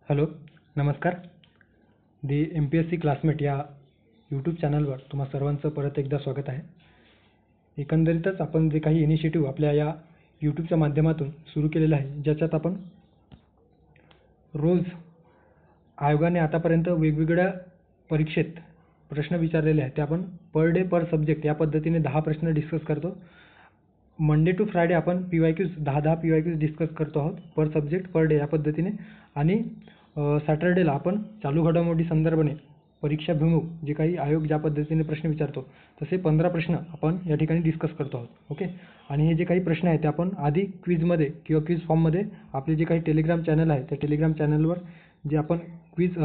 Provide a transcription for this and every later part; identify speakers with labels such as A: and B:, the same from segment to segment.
A: Hello, नमस्कार. दी MPSC classmate या YouTube चॅनलवर तुम्हा सर्वांचं परत एकदा स्वागत आहे. एकंदरीतच आपण जे काही इनिशिएटिव्ह आपल्या या यूट्यूबच्या माध्यमातून सुरू केलेलं आहे, ज्याच्यात आपण रोज आयोगाने आतापर्यंत वेगवेगळ्या परीक्षेत प्रश्न विचारलेले आहेत, ते आपण पर डे पर सब्जेक्ट या पद्धतीने 10 प्रश्न डिस्कस करतो. मंडे टू फ्रायडे आपण PYQs 10 PYQs डिस्कस करतो आहोत पर सब्जेक्ट पर डे या पद्धतीने. आणि सॅटर्डेला आपण चालू घडामोडी संदर्भाने परीक्षाभिमुख जे काही आयोग ज्या पद्धतीने प्रश्न विचारतो तसे 15 प्रश्न आपण या ठिकाणी डिस्कस करतो आहोत. ओके. आणि हे जे काही प्रश्न आहेत ते आपण आधी क्विजमध्ये किंवा क्विज फॉर्ममध्ये आपले जे काही टेलिग्राम चॅनल आहे त्या टेलिग्राम चॅनलवर जे आपण क्विज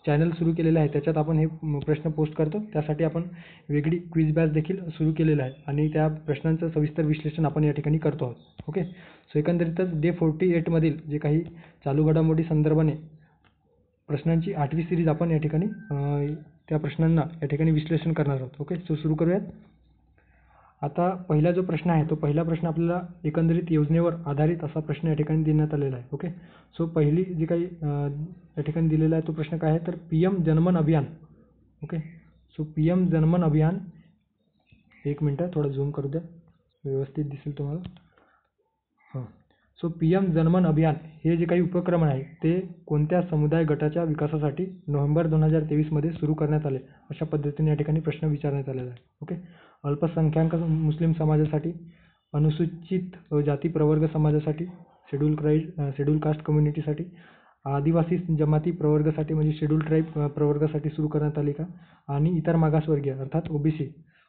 A: चॅनल सुरू केलेलं आहे त्याच्यात आपण हे प्रश्न पोस्ट करतो. त्यासाठी आपण वेगळी क्विज बॅच देखील सुरू केलेलं आहे आणि त्या प्रश्नांचं सविस्तर विश्लेषण आपण या ठिकाणी करतो आहोत. ओके. सो एकंदरीतच डे 48 मधील जे काही चालू घडामोडी संदर्भाने प्रश्नांची 8वी सिरीज आपण या ठिकाणी त्या प्रश्नांना या ठिकाणी विश्लेषण करणार आहोत. ओके. सो सुरू करूयात. आता पहिला जो प्रश्न आहे तो पहिला प्रश्न आपल्याला एकंदरीत योजनेवर आधारित असा प्रश्न या ठिकाणी देण्यात आलेला आहे. ओके. सो पहिली जी काही या ठिकाणी दिलेला आहे तो प्रश्न काय आहे तर PM जनमन अभियान. ओके. सो PM जनमन अभियान, एक मिनटं थोडं झूम करू द्या, व्यवस्थित दिसेल तुम्हाला. हां. सो PM जनमन अभियान हे जे काही उपक्रम आहे ते कोणत्या समुदाय गटाच्या विकासासाठी नोव्हेंबर 2023 मध्ये सुरू करण्यात आले अशा पद्धतीने या ठिकाणी प्रश्न विचारण्यात आलेला आहे. ओके. अल्पसंख्याक मुस्लिम समाजासाठी, अनुसूचित जाती प्रवर्ग समाजासाठी, शेड्यूल कास्ट कम्युनिटीसाठी, आदिवासी जमाती प्रवर्गासाठी म्हणजे शेड्यूल ट्राईब प्रवर्गासाठी सुरू करण्यात आली का, आणि इतर मागासवर्गीय अर्थात OBC,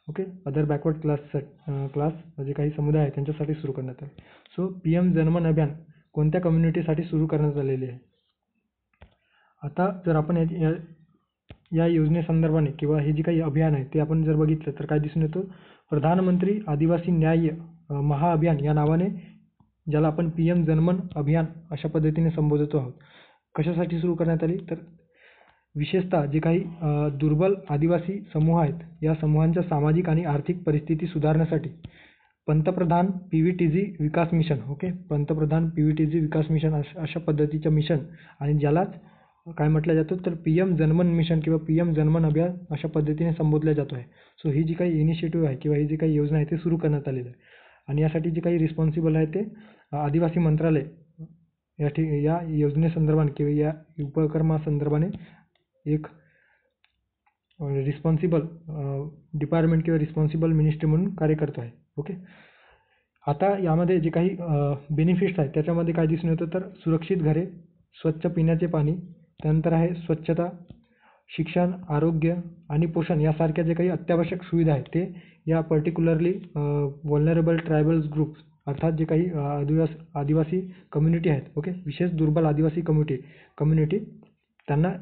A: okay, other backward class जे काही समुदाय आहे त्यांच्यासाठी सुरू करण्यात आले. सो PM जनमन अभियान कोणत्या कम्युनिटीसाठी सुरू करण्यात आलेले आहे. आता जर आपण या योजनेसंदर्भाने किंवा हे जे काही अभियान आहे ते आपण जर बघितलं तर काय दिसून येतं, प्रधानमंत्री आदिवासी न्याय महाअभियान या नावाने, ज्याला आपण PM जनमन अभियान अशा पद्धतीने संबोधतो आहोत, कशासाठी सुरू करण्यात आली तर विशेषतः जे काही दुर्बल आदिवासी समूह आहेत या समूहांच्या सामाजिक आणि आर्थिक परिस्थिती सुधारण्यासाठी पंतप्रधान PVTG विकास मिशन. ओके. पंतप्रधान PVTG विकास मिशन अशा पद्धतीचं मिशन, आणि ज्यालाच काय म्हटलं जातं तर PM जनमन मिशन किंवा PM जनमन अभियान अशा पद्धतीने संबोधलं जातो आहे. सो ही जी काही इनिशिएटिव्ह आहे किंवा ही जी काही योजना आहे ते सुरू करण्यात आलेली आहे. आणि यासाठी जे काही रिस्पॉन्सिबल आहे ते आदिवासी मंत्रालय या योजनेसंदर्भाने किंवा या उपक्रमासंदर्भाने एक रिस्पॉन्सिबल डिपार्टमेंट किंवा रिस्पॉन्सिबल मिनिस्ट्री म्हणून कार्य करतो आहे. ओके. आता यामध्ये जे काही बेनिफिट्स आहेत त्याच्यामध्ये काय दिसून येतं तर सुरक्षित घरे, स्वच्छ पिण्याचे पाणी, त्यानंतर आहे स्वच्छता, शिक्षण, आरोग्य आणि पोषण यासारख्या जे काही अत्यावश्यक सुविधा आहेत ते या पर्टिक्युलरली वल्नरेबल ट्रायबल्स ग्रुप्स अर्थात जे काही आदिवासी कम्युनिटी आहेत, ओके, विशेष दुर्बल आदिवासी कम्युनिटी त्यांना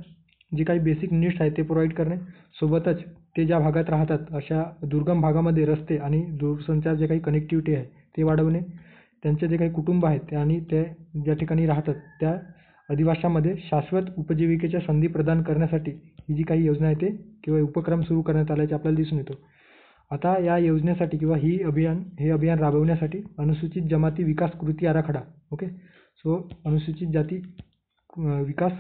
A: जे काही बेसिक नीड्स आहेत ते प्रोव्हाइड करणे, सोबतच ते ज्या भागात राहतात अशा दुर्गम भागामध्ये रस्ते आणि दूरसंचार जे काही कनेक्टिव्हिटी आहे ते वाढवणे, त्यांचे जे काही कुटुंब आहेत आणि ते ज्या ठिकाणी राहतात त्या अधिवासामध्ये शाश्वत उपजीविकेच्या संधी प्रदान करण्यासाठी ही जी काही योजना आहे ते किंवा उपक्रम सुरू करण्यात आल्याचे आपल्याला दिसून येतो. आता या योजनेसाठी किंवा हे अभियान राबवण्यासाठी अनुसूचित जमाती विकास कृती आराखडा, ओके, सो अनुसूचित जाती विकास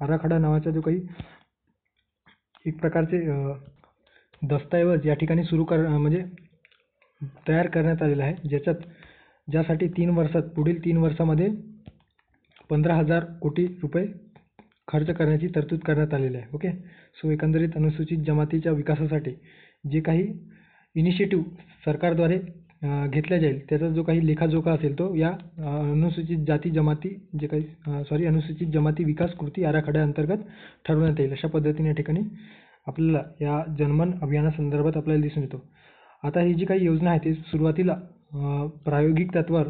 A: आराखडा नावाचा जो काही एक प्रकारचे दस्तऐवज या ठिकाणी म्हणजे तयार करण्यात आलेला आहे, ज्यासाठी पुढील 3 वर्षामध्ये 15,000 कोटी रुपये खर्च करण्याची तरतूद करण्यात आलेली आहे. ओके. सो एकंदरीत अनुसूचित जमातीच्या विकासासाठी जे काही इनिशिएटिव्ह सरकारद्वारे घेतल्या जाईल त्याचा जो काही लेखाजोखा असेल तो या अनुसूचित जमाती विकास कृती आराखड्याअंतर्गत ठरवण्यात येईल अशा पद्धतीने या ठिकाणी आपल्याला या जनमन अभियानासंदर्भात आपल्याला दिसून येतो. आता ही जी काही योजना आहे ती सुरुवातीला प्रायोगिक तत्त्वावर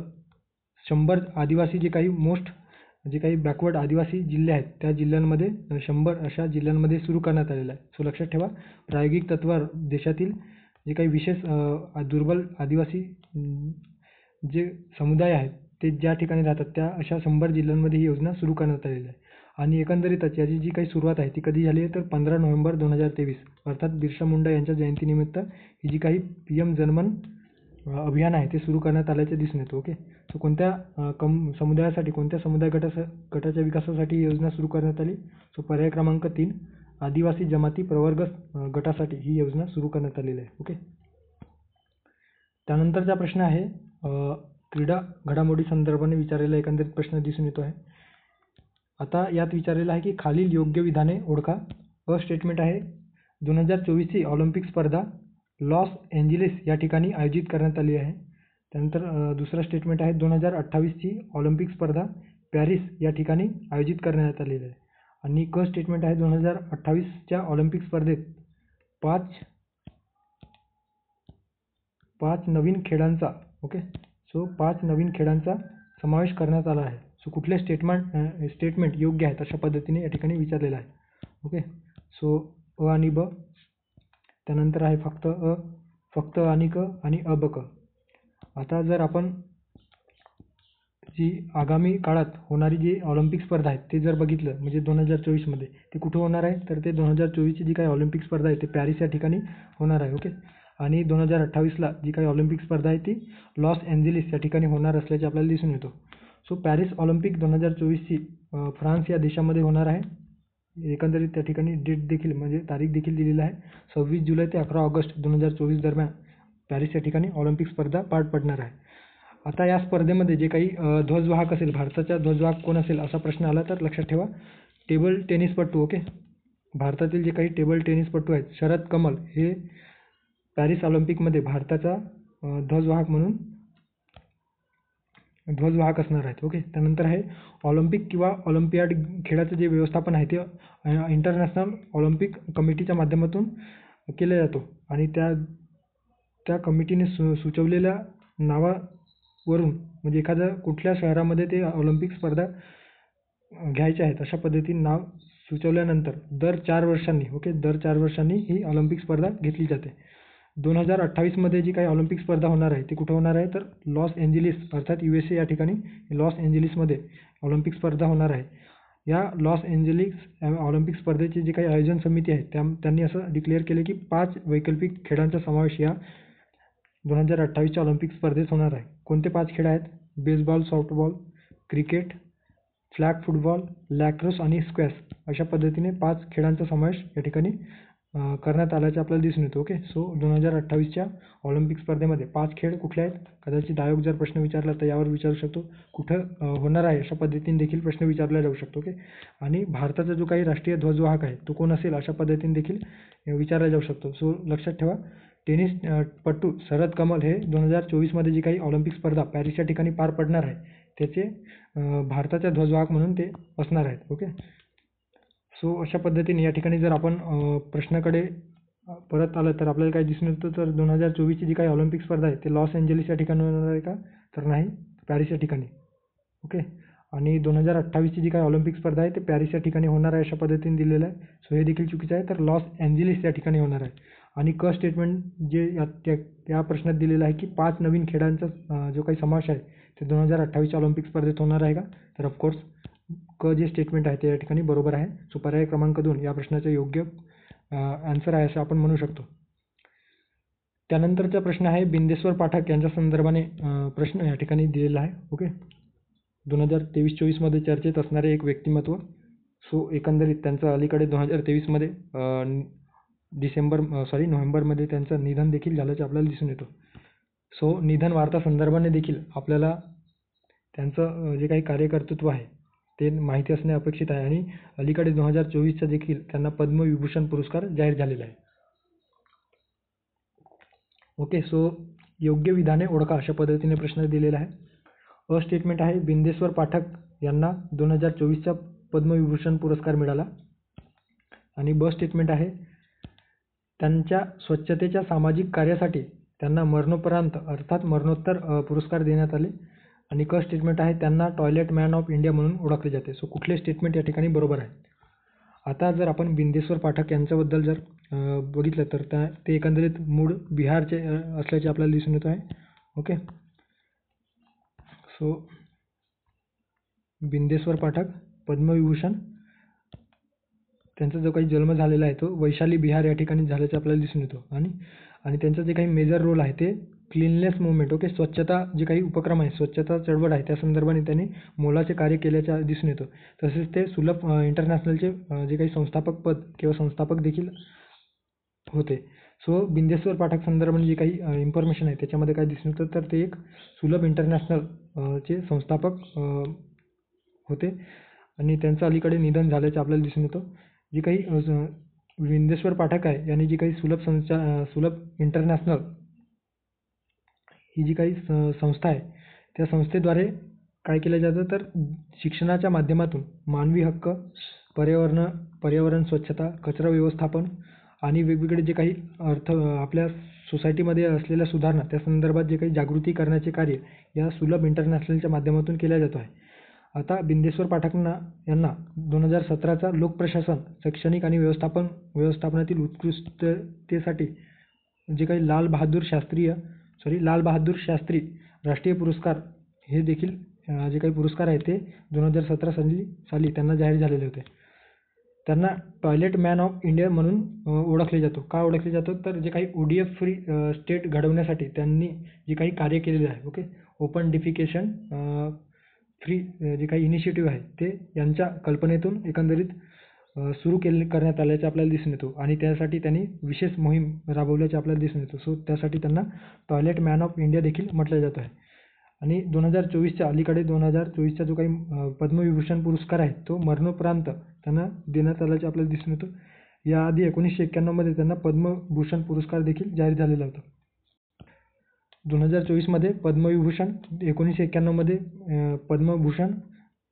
A: 100 आदिवासी जे काही बॅकवर्ड आदिवासी जिल्हे आहेत त्या जिल्ह्यांमध्ये 100 अशा जिल्ह्यांमध्ये सुरू करण्यात आलेला आहे. सो लक्षात ठेवा, प्रायोगिक तत्त्वावर देशातील जे काही विशेष दुर्बल आदिवासी जे समुदाय आहेत ते ज्या ठिकाणी राहतात त्या अशा 100 जिल्ह्यांमध्ये ही योजना सुरू करण्यात आलेली आहे. आणि एकंदरीतच याची जी काही सुरुवात आहे ती कधी झाली आहे तर 15 नोव्हेंबर 2023 अर्थात बिरसा मुंडा यांच्या जयंतीनिमित्त ही जी काही PM जनमन अभियान आहे ते सुरू करण्यात आल्याचे दिसून येतं. ओके, सो कोणत्या समुदायासाठी, कोणत्या समुदाय गटाच्या विकासासाठी ही योजना सुरू करण्यात आली? सो पर्याय क्रमांक 3, आदिवासी जमाती प्रवर्ग गटासाठी ही योजना सुरू करण्यात आलेली आहे. ओके, त्यानंतरचा प्रश्न आहे क्रीडा घडामोडी संदर्भाने विचारलेला एकंदरीत प्रश्न दिसून येतो आहे. आता यात विचारलेलं आहे की खालील योग्य विधाने ओळखा. स्टेटमेंट आहे 2024ची ऑलिम्पिक स्पर्धा लॉस एंजेलिस या ठिकाणी आयोजित करण्यात आली आहे. त्यानंतर दुसरा स्टेटमेंट आहे 2028ची ऑलिम्पिक स्पर्धा पॅरिस या ठिकाणी आयोजित करण्यात आलेली आहे. आणि स्टेटमेंट आहे 2028च्या ऑलिम्पिक स्पर्धेत पाच नवीन खेळांचा पाच नवीन खेळांचा समावेश करण्यात आला आहे. सो कुठले स्टेटमेंट योग्य आहेत अशा पद्धतीने या ठिकाणी विचारलेलं आहे. ओके, सो अ आणि ब. त्यानंतर आहे फक्त आणि क आणि अ ब क. आता जर आपण जी आगामी काळात होणारी जी ऑलिम्पिक स्पर्धा आहे ते जर बघितलं म्हणजे 2024मध्ये ते कुठे होणार आहे, तर ते 2024ची जी काही ऑलिम्पिक स्पर्धा आहे ते पॅरिस या ठिकाणी होणार आहे. ओके, आणि 2028ला जी काही ऑलिम्पिक स्पर्धा आहे ती लॉस एंजेलिस या ठिकाणी होणार असल्याचे आपल्याला दिसून येतो. सो पॅरिस ऑलिम्पिक 2024ची फ्रान्स या देशामध्ये होणार आहे. एकंदरीत त्या ठिकाणी डेट देखील म्हणजे तारीख देखील दिलेली आहे. 26 जुलै ते 11 ऑगस्ट 2024 दरम्यान पॅरिस या ठिकाणी ऑलिम्पिक स्पर्धा पार पडणार आहे. आता या स्पर्धेमध्ये जे काही ध्वजवाहक असेल, भारताचा ध्वजवाहक कोण असेल असा प्रश्न आला तर लक्षात ठेवा टेबल टेनिसपटू. ओके, भारतातील जे काही टेबल टेनिसपटू आहेत शरद कमल हे पॅरिस ऑलिम्पिकमध्ये भारताचा ध्वजवाहक असणार आहेत. ओके, त्यानंतर आहे ऑलिम्पिक किंवा ऑलिम्पियाड खेळाचं जे व्यवस्थापन आहे ते इंटरनॅशनल ऑलिम्पिक कमिटीच्या माध्यमातून केलं जातो आणि त्या कमिटीने सुचवलेल्या नावावरून म्हणजे एखाद्या कुठल्या शहरामध्ये ते ऑलिम्पिक स्पर्धा घ्यायच्या आहेत अशा पद्धतीने नाव सुचवल्यानंतर दर 4 वर्षांनी ही ऑलिम्पिक स्पर्धा घेतली जाते. 2028मध्ये जी काही ऑलिम्पिक स्पर्धा होणार आहे ती कुठं होणार आहे, तर लॉस एंजेलिस अर्थात USA या ठिकाणी लॉस एंजेलिसमध्ये ऑलिम्पिक स्पर्धा होणार आहे. या लॉस एंजेलिस ऑलिम्पिक स्पर्धेची जी काही आयोजन समिती आहे त्यांनी असं डिक्लेअर केले की 5 वैकल्पिक खेळांचा समावेश या 2028च्या ऑलिम्पिक स्पर्धेत होणार आहे. कोणते 5 खेळ आहेत? Baseball, softball, cricket, flag football, lacrosse आणि स्क्वॅश अशा पद्धतीने 5 खेळांचा समावेश या ठिकाणी करण्यात आल्याचे आपल्याला दिसून येतो. ओके, सो 2028च्या ऑलिम्पिक स्पर्धेमध्ये 5 खेळ कुठले आहेत? कदाचित आयोग जर प्रश्न विचारला तर यावर विचारू शकतो. कुठं होणार आहे अशा पद्धतीने देखील प्रश्न विचारला जाऊ शकतो. ओके, आणि भारताचा जो काही राष्ट्रीय ध्वजवाहक आहे तो कोण असेल अशा पद्धतीने देखील विचारला जाऊ शकतो. सो लक्षात ठेवा टेनिसपटू शरद कमल हे 2024मध्ये जी काही ऑलिम्पिक स्पर्धा पॅरिस या ठिकाणी पार पडणार आहे त्याचे भारताच्या ध्वजवाहक म्हणून ते असणार आहेत. ओके, सो अशा पद्धतीने या ठिकाणी जर आपण प्रश्नाकडे परत आलं तर आपल्याला काय दिसून येतं, तर 2024ची जी काही ऑलिम्पिक स्पर्धा आहे ते लॉस एंजेलिस या ठिकाणी होणार आहे का, तर नाही, पॅरिस या ठिकाणी. ओके, आणि 2028ची जी काही ऑलिम्पिक स्पर्धा आहे ते पॅरिस या ठिकाणी होणार आहे अशा पद्धतीने दिलेलं आहे. सो हे देखील चुकीचं आहे, तर लॉस एंजेलिस या ठिकाणी होणार आहे. आणि स्टेटमेंट जे या प्रश्नात दिलेलं आहे की 5 नवीन खेळांचा जो काही समावेश आहे ते 2028च्या ऑलिम्पिक स्पर्धेत होणार आहे का, तर ऑफकोर्स जे स्टेटमेंट आहे ते या ठिकाणी बरोबर आहे. सो पर्याय क्रमांक 2 या प्रश्नाचे योग्य आन्सर आहे असं आपण म्हणू शकतो. त्यानंतरचा प्रश्न आहे बिंदेश्वर पाठक यांच्या संदर्भाने प्रश्न या ठिकाणी दिलेला आहे. ओके, 2023-24मध्ये चर्चेत असणारे एक व्यक्तिमत्व. सो एकंदरीत त्यांचं अलीकडे 2023मध्ये नोव्हेंबरमध्ये त्यांचं निधन देखील झाल्याचे आपल्याला दिसून येतो. सो निधन वार्ता संदर्भाने देखील आपल्याला त्यांचं जे काही कार्यकर्तृत्व आहे ते माहिती असणे अपेक्षित आहे. आणि अलीकडे 2024चा देखील त्यांना पद्मविभूषण पुरस्कार जाहीर झालेला आहे. ओके, सो योग्य विधाने ओळखा अशा पद्धतीने प्रश्न दिलेला आहे. स्टेटमेंट आहे बिंदेश्वर पाठक यांना 2024चा पद्मविभूषण पुरस्कार मिळाला. आणि स्टेटमेंट आहे त्यांच्या स्वच्छतेच्या सामाजिक कार्यासाठी त्यांना मरणोपरांत अर्थात मरणोत्तर पुरस्कार देण्यात आले. आणि स्टेटमेंट आहे त्यांना टॉयलेट मॅन ऑफ इंडिया म्हणून ओळखले जाते. सो कुठले स्टेटमेंट या ठिकाणी बरोबर आहे? आता जर आपण बिंदेश्वर पाठक यांच्याबद्दल जर बघितलं तर ते एकंदरीत मूळ बिहारचे असल्याचे आपल्याला दिसून येत आहे. ओके, सो बिंदेश्वर पाठक पद्मविभूषण त्यांचा जो काही जन्म झालेला आहे तो वैशाली बिहार या ठिकाणी झाल्याचे आपल्याला दिसून येतो. आणि त्यांचा जे काही मेजर रोल आहे ते क्लीननेस मुवमेंट, ओके, स्वच्छता जे काही उपक्रम आहे, स्वच्छता चळवळ आहे, त्या संदर्भाने त्यांनी मोलाचे कार्य केल्याचे दिसून येतं. तसेच ते सुलभ इंटरनॅशनलचे जे काही संस्थापक पद किंवा संस्थापक देखील होते. सो बिंदेश्वर पाठक संदर्भाने जे काही इन्फॉर्मेशन आहे त्याच्यामध्ये काय दिसून येतं, तर ते एक सुलभ इंटरनॅशनल चे संस्थापक होते आणि त्यांचं अलीकडे निधन झाल्याचं आपल्याला दिसून येतं. जे काही बिंदेश्वर पाठक आहे यांनी जी काही सुलभ इंटरनॅशनल ही जी काही संस्था आहे त्या संस्थेद्वारे काय केलं जातं, तर शिक्षणाच्या माध्यमातून मानवी हक्क, पर्यावरण स्वच्छता, कचरा व्यवस्थापन आणि वेगवेगळे जे काही आपल्या सोसायटीमध्ये असलेल्या सुधारणा त्या संदर्भात जे काही जागृती करण्याचे कार्य या सुलभ इंटरनॅशनलच्या माध्यमातून केल्या जात आहे. आता बिंदेश्वर पाठक यांना 2017चा लोकप्रशासन, शैक्षणिक आणि व्यवस्थापनातील उत्कृष्टतेसाठी जे काही लाल बहादूर शास्त्री राष्ट्रीय पुरस्कार हे देखील जे काही पुरस्कार आहेत ते 2017 साली त्यांना जाहीर झालेले होते. त्यांना टॉयलेट मॅन ऑफ इंडिया म्हणून ओळखले जातो. का ओळखले जातो, तर जे काही ODF फ्री स्टेट घडवण्यासाठी त्यांनी जे काही कार्य केलेले आहे, ओके, ओपन डिफिकेशन फ्री जे काही इनिशिएटिव्ह आहे ते यांच्या कल्पनेतून एकंदरीत सुरू करण्यात आल्याचे आपल्याला दिसून येतो आणि त्यासाठी त्यांनी विशेष मोहीम राबवल्याचे आपल्याला दिसून येतो. सो त्यासाठी त्यांना टॉयलेट मॅन ऑफ इंडिया देखील म्हटलं जात आहे. आणि 2024च्या अलीकडे 2024चा जो काही पद्मविभूषण पुरस्कार आहे तो मरणोपरांत त्यांना देण्यात आल्याचे आपल्याला दिसून येतं. याआधी 1991 मध्ये त्यांना पद्मभूषण पुरस्कार देखील जाहीर झालेला होता. 2024 मध्ये पद्मविभूषण, 1991 मध्ये पद्मभूषण,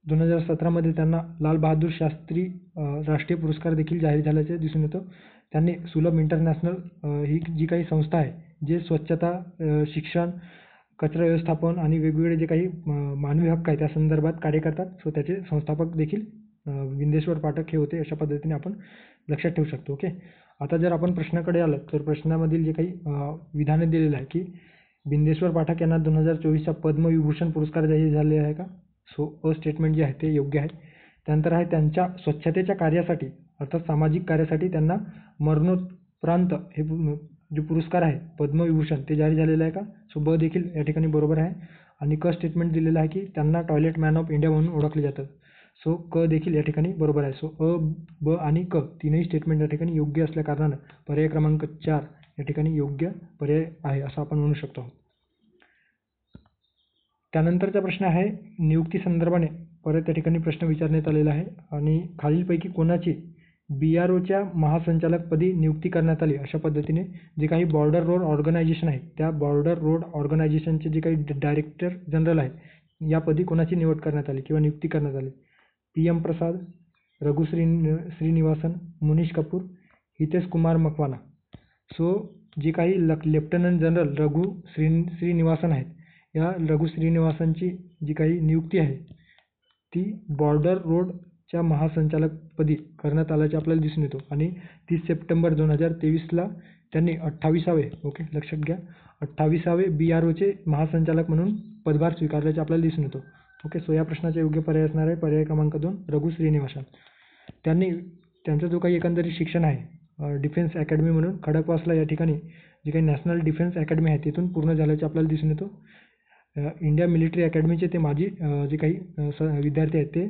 A: 2017 मध्ये त्यांना लाल बहादूर शास्त्री राष्ट्रीय पुरस्कार देखील जाहीर झाल्याचे दिसून येतं. त्यांनी सुलभ इंटरनॅशनल ही जी काही संस्था आहे जे स्वच्छता, शिक्षण, कचरा व्यवस्थापन आणि वेगवेगळे जे काही मानवी हक्क आहे त्या संदर्भात कार्य करतात. सो त्याचे संस्थापक देखील बिंदेश्वर पाठक हे होते, अशा पद्धतीने आपण लक्षात ठेवू शकतो. ओके, आता जर आपण प्रश्नाकडे आलं तर प्रश्नामधील जे काही विधाने दिलेलं आहे की बिंदेश्वर पाठक यांना 2024चा पद्मविभूषण पुरस्कार जाहीर झाले आहे का? सो स्टेटमेंट जे आहे ते योग्य आहे. त्यानंतर आहे त्यांच्या स्वच्छतेच्या कार्यासाठी अर्थात सामाजिक कार्यासाठी त्यांना मरणोपरांत हे जे पुरस्कार आहे पद्मविभूषण ते जाहीर झालेलं आहे का? सो ब देखील या ठिकाणी बरोबर आहे. आणि क स्टेटमेंट दिलेलं आहे की त्यांना टॉयलेट मॅन ऑफ इंडिया म्हणून ओळखले जातं. सो क देखील या ठिकाणी बरोबर आहे. सो अ, ब आणि क तीनही स्टेटमेंट या ठिकाणी योग्य असल्या कारणानं पर्याय क्रमांक 4 या ठिकाणी योग्य पर्याय आहे असं आपण म्हणू शकतो. त्यानंतरचा प्रश्न आहे नियुक्ती संदर्भाने परत या ठिकाणी प्रश्न विचारण्यात आलेला आहे आणि खालीलपैकी कोणाची BROच्या महासंचालकपदी नियुक्ती करण्यात आली अशा पद्धतीने जे काही बॉर्डर रोड ऑर्गनायझेशन आहे त्या बॉर्डर रोड ऑर्गनायझेशनचे जे काही डायरेक्टर जनरल आहे यापदी कोणाची निवड करण्यात आली किंवा नियुक्ती करण्यात आली? PM प्रसाद, रघु श्रीनिवासन, मुनीश कपूर, हितेश कुमार मकवाना. सो जे काही लेफ्टनंट जनरल रघु श्रीनिवासन आहेत या रघु श्रीनिवासनची जी काही नियुक्ती आहे ती बॉर्डर रोडच्या महासंचालकपदी करण्यात आल्याचे आपल्याला दिसून येतो आणि 30 सप्टेंबर 2023ला त्यांनी 28वे, ओके लक्षात घ्या, 28वे BROचे महासंचालक म्हणून पदभार स्वीकारल्याचे आपल्याला दिसून येतो. ओके, सो या प्रश्नाचा योग्य पर्याय असणार आहे पर्याय क्रमांक 2 रघु श्रीनिवासन. त्यांचं जो काही एकंदरीत शिक्षण आहे डिफेन्स अकॅडमी म्हणून खडकवासला या ठिकाणी जी काही नॅशनल डिफेन्स अकॅडमी आहे तिथून पूर्ण झाल्याचे आपल्याला दिसून येतो. इंडिया मिलिटरी अकॅडमीचे ते माजी जे काही विद्यार्थी आहेत ते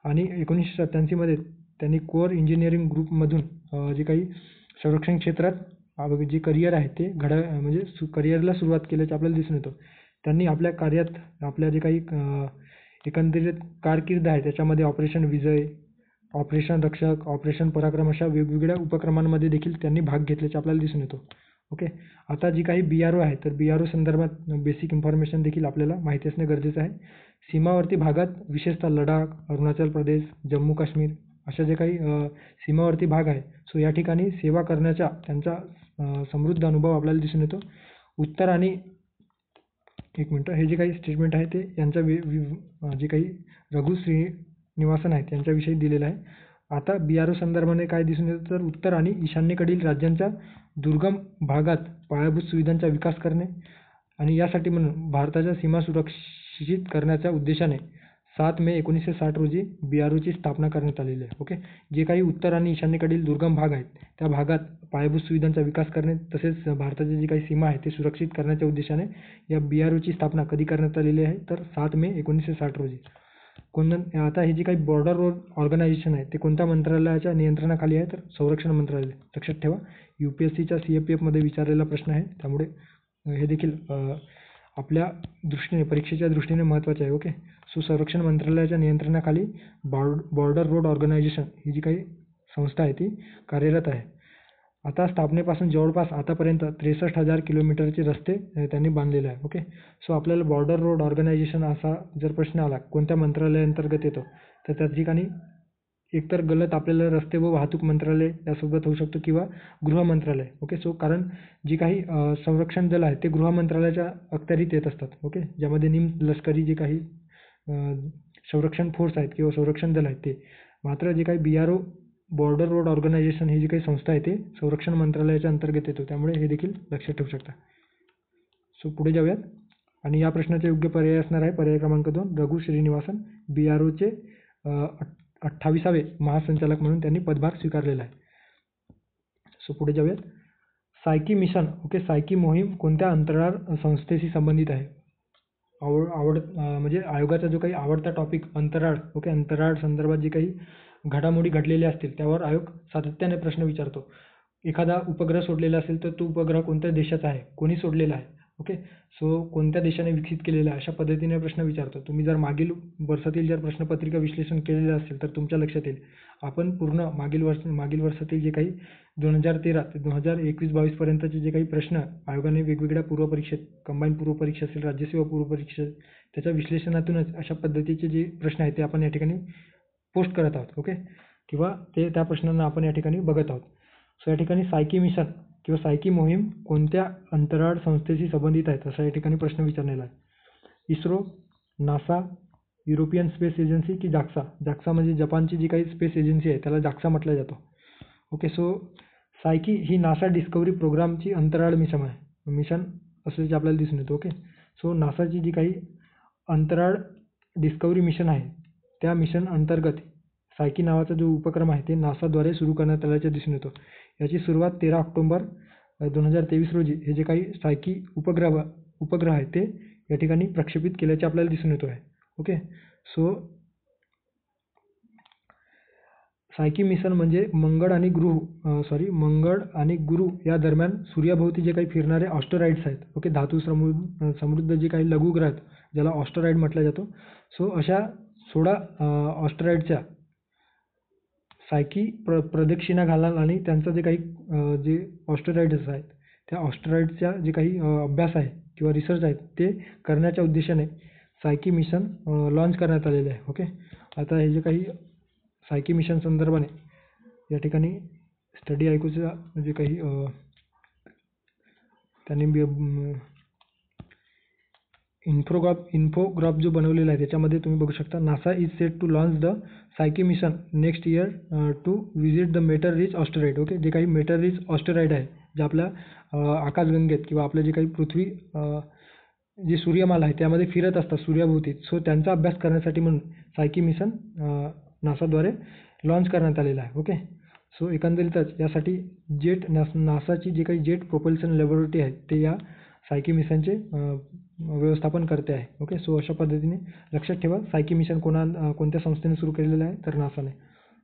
A: आणि 1987 मध्ये त्यांनी कोअर इंजिनिअरिंग ग्रुपमधून जे काही संरक्षण क्षेत्रात जे करिअर आहे ते म्हणजे करिअरला सुरुवात केल्याचे आपल्याला दिसून येतं. त्यांनी आपल्या कार्यात आपल्या जे काही एकंदरीत कारकीर्द आहे त्याच्यामध्ये ऑपरेशन विजय, ऑपरेशन रक्षक, ऑपरेशन पराक्रम अशा वेगवेगळ्या उपक्रमांमध्ये देखील त्यांनी भाग घेतल्याचे आपल्याला दिसून येतो. ओके, आता जी काही BRO आहे तर BRO संदर्भात बेसिक इन्फॉर्मेशन देखील आपल्याला माहिती असणे गरजेचं आहे. सीमावर्ती भागात विशेषतः लडाख, अरुणाचल प्रदेश, जम्मू काश्मीर अशा जे काही सीमावर्ती भाग आहे सो या ठिकाणी सेवा करण्याचा त्यांचा समृद्ध अनुभव आपल्याला दिसून येतो. उत्तर आणि हे जे काही स्टेटमेंट आहे ते यांच्या जे काही रघु श्रीनिवासन आहेत यांच्याविषयी दिलेलं आहे. आता BRO संदर्भाने काय दिसून येतं तर उत्तर आणि ईशान्येकडील राज्यांच्या दुर्गम भागात पायाभूत सुविधांचा विकास करणे आणि यासाठी म्हणून भारताच्या सीमा सुरक्षित करण्याच्या उद्देशाने 7 मे 1960 रोजी BROची स्थापना करण्यात आलेली आहे. ओके. जे काही उत्तर आणि ईशान्येकडील दुर्गम भाग आहेत त्या भागात पायाभूत सुविधांचा विकास करणे तसेच भारताची जी काही सीमा आहे ते सुरक्षित करण्याच्या उद्देशाने या BROची स्थापना कधी करण्यात आलेली आहे तर 7 मे 1960 रोजी. आता हे जे काही बॉर्डर रोड ऑर्गनायझेशन आहे ते कोणत्या मंत्रालयाच्या नियंत्रणाखाली आहे तर संरक्षण मंत्रालय. लक्षात ठेवा, UPSCच्या CFPFमध्ये विचारलेला प्रश्न आहे, त्यामुळे हे देखील आपल्या दृष्टीने परीक्षेच्या दृष्टीने महत्त्वाचे आहे. ओके. सो संरक्षण मंत्रालयाच्या नियंत्रणाखाली बॉर्डर रोड ऑर्गनायझेशन ही जी काही संस्था आहे ती कार्यरत आहे. आता स्थापनेपासून जवळपास आतापर्यंत 63,000 किलोमीटरचे रस्ते त्यांनी बांधलेले आहे. ओके. सो आपल्याला बॉर्डर रोड ऑर्गनायझेशन असा जर प्रश्न आला कोणत्या मंत्रालयाअंतर्गत येतो तर त्या ठिकाणी एकतर गलत आपल्याला रस्ते व वाहतूक मंत्रालय यासोबत होऊ शकतो किंवा गृह मंत्रालय. ओके. सो कारण जी काही संरक्षण दल आहे ते गृह मंत्रालयाच्या अखत्यारीत येत असतात. ओके. ज्यामध्ये लष्करी जे काही संरक्षण फोर्स आहेत किंवा संरक्षण दल आहेत ते. मात्र जे काही BRO बॉर्डर रोड ऑर्गनायझेशन ही जी काही संस्था आहे ते संरक्षण मंत्रालयाच्या अंतर्गत येतो, त्यामुळे हे देखील लक्षात ठेवू शकता. सो पुढे जाऊयात आणि या प्रश्नाचे योग्य पर्याय असणार आहे पर्याय क्रमांक 2 रघु श्रीनिवासन. BROचे 28वे महासंचालक म्हणून त्यांनी पदभार स्वीकारलेला आहे. सो पुढे जाऊयात. सायकी मिशन. ओके. सायकी मोहीम कोणत्या अंतराळ संस्थेशी संबंधित आहे? म्हणजे आयोगाचा जो काही आवडता टॉपिक अंतराळ. ओके. अंतराळ संदर्भात जे काही घडामोडी घडलेल्या असतील त्यावर आयोग सातत्याने प्रश्न विचारतो. एखादा उपग्रह सोडलेला असेल तर तो उपग्रह कोणत्या देशाचा आहे, कोणी सोडलेला आहे. ओके. सो कोणत्या देशाने विकसित केलेला आहे अशा पद्धतीने प्रश्न विचारतो. तुम्ही जर मागील वर्षातील जर प्रश्नपत्रिका विश्लेषण केलेलं असेल तर तुमच्या लक्षात येईल आपण पूर्ण मागील वर्षातील जे काही 2013 ते 2021-22 पर्यंतचे जे काही प्रश्न आयोगाने वेगवेगळ्या पूर्वपरीक्षेत, कंबाईन पूर्वपरीक्षा असेल, राज्यसेवा पूर्वपरीक्षा, त्याच्या विश्लेषणातूनच अशा पद्धतीचे जे प्रश्न आहेत ते आपण या ठिकाणी पोस्ट करत आहोत. ओके. किंवा त्या प्रश्नांना आपण या ठिकाणी बघत आहोत. सो या ठिकाणी सायकी मिशन किंवा सायकी मोहीम कोणत्या अंतराळ संस्थेशी संबंधित आहेत असा या ठिकाणी प्रश्न विचारलेला आहे. ISRO, NASA, European space agency की जाक्सा. जाक्सा म्हणजे जपानची जी काही स्पेस एजन्सी आहे त्याला जाक्सा म्हटलं जातं. ओके. सो सायकी ही नासा डिस्कव्हरी प्रोग्रामची अंतराळ मिशन असल्याचे आपल्याला दिसून येतं. ओके. सो नासाची जी काही अंतराळ डिस्कव्हरी मिशन आहे त्या मिशन अंतर्गत सायकी नावाचा जो उपक्रम आहे ते नासाद्वारे सुरू करण्यात आल्याचे दिसून येतो. याची सुरुवात 13 ऑक्टोबर 2023 रोजी हे जे काही सायकी उपग्रह आहे ते या ठिकाणी प्रक्षेपित केल्याचे आपल्याला दिसून येतो आहे. ओके. सो सायकी मिशन म्हणजे मंगळ आणि गुरु या दरम्यान सूर्याभोवती जे काही फिरणारे ऑस्टेरॉइड्स आहेत. ओके. धातू समृद्ध जे काही लघुग्रह आहेत ज्याला ऑस्टेरॉइड म्हटलं जातं. सो अशा 16 ऑस्टेरॉइडच्या सायकी प्रदक्षिणा घालणार आणि त्यांचं जे काही जे ऑस्टेरॉइड्स आहेत त्या ऑस्टेरॉइडच्या जे काही अभ्यास आहे किंवा रिसर्च आहेत ते करण्याच्या उद्देशाने सायकी मिशन लॉन्च करण्यात आलेले आहे. ओके. आता हे जे काही सायकी मिशन संदर्भाने या ठिकाणी स्टडी आयक्यूचा जे काही त्यांनी इन्फोग्राफ जो बनवलेला आहे त्याच्यामध्ये तुम्ही बघू शकता NASA is set to launch the Psyche mission next year to visit the metal rich asteroid. Okay. जे काही मेटर रिच ऑस्टेरॉइड आहे जे आपल्या आकाशगंगेत किंवा आपलं जे काही पृथ्वी जे सूर्यमाला आहे त्यामध्ये फिरत असतात सूर्याभोवती. सो त्यांचा अभ्यास करण्यासाठी म्हणून सायकी मिशन नासाद्वारे लॉन्च करण्यात आलेलं आहे. ओके. सो एकंदरीतच यासाठी नासाची जी काही जेट प्रोपल्शन लॅबोरेटरी आहे ते या सायकी मिशनचे व्यवस्थापन करते आहे. ओके. सो अशा पद्धतीने लक्षात ठेवा सायकी मिशन कोणत्या संस्थेने सुरू केलेलं आहे तर नासाने.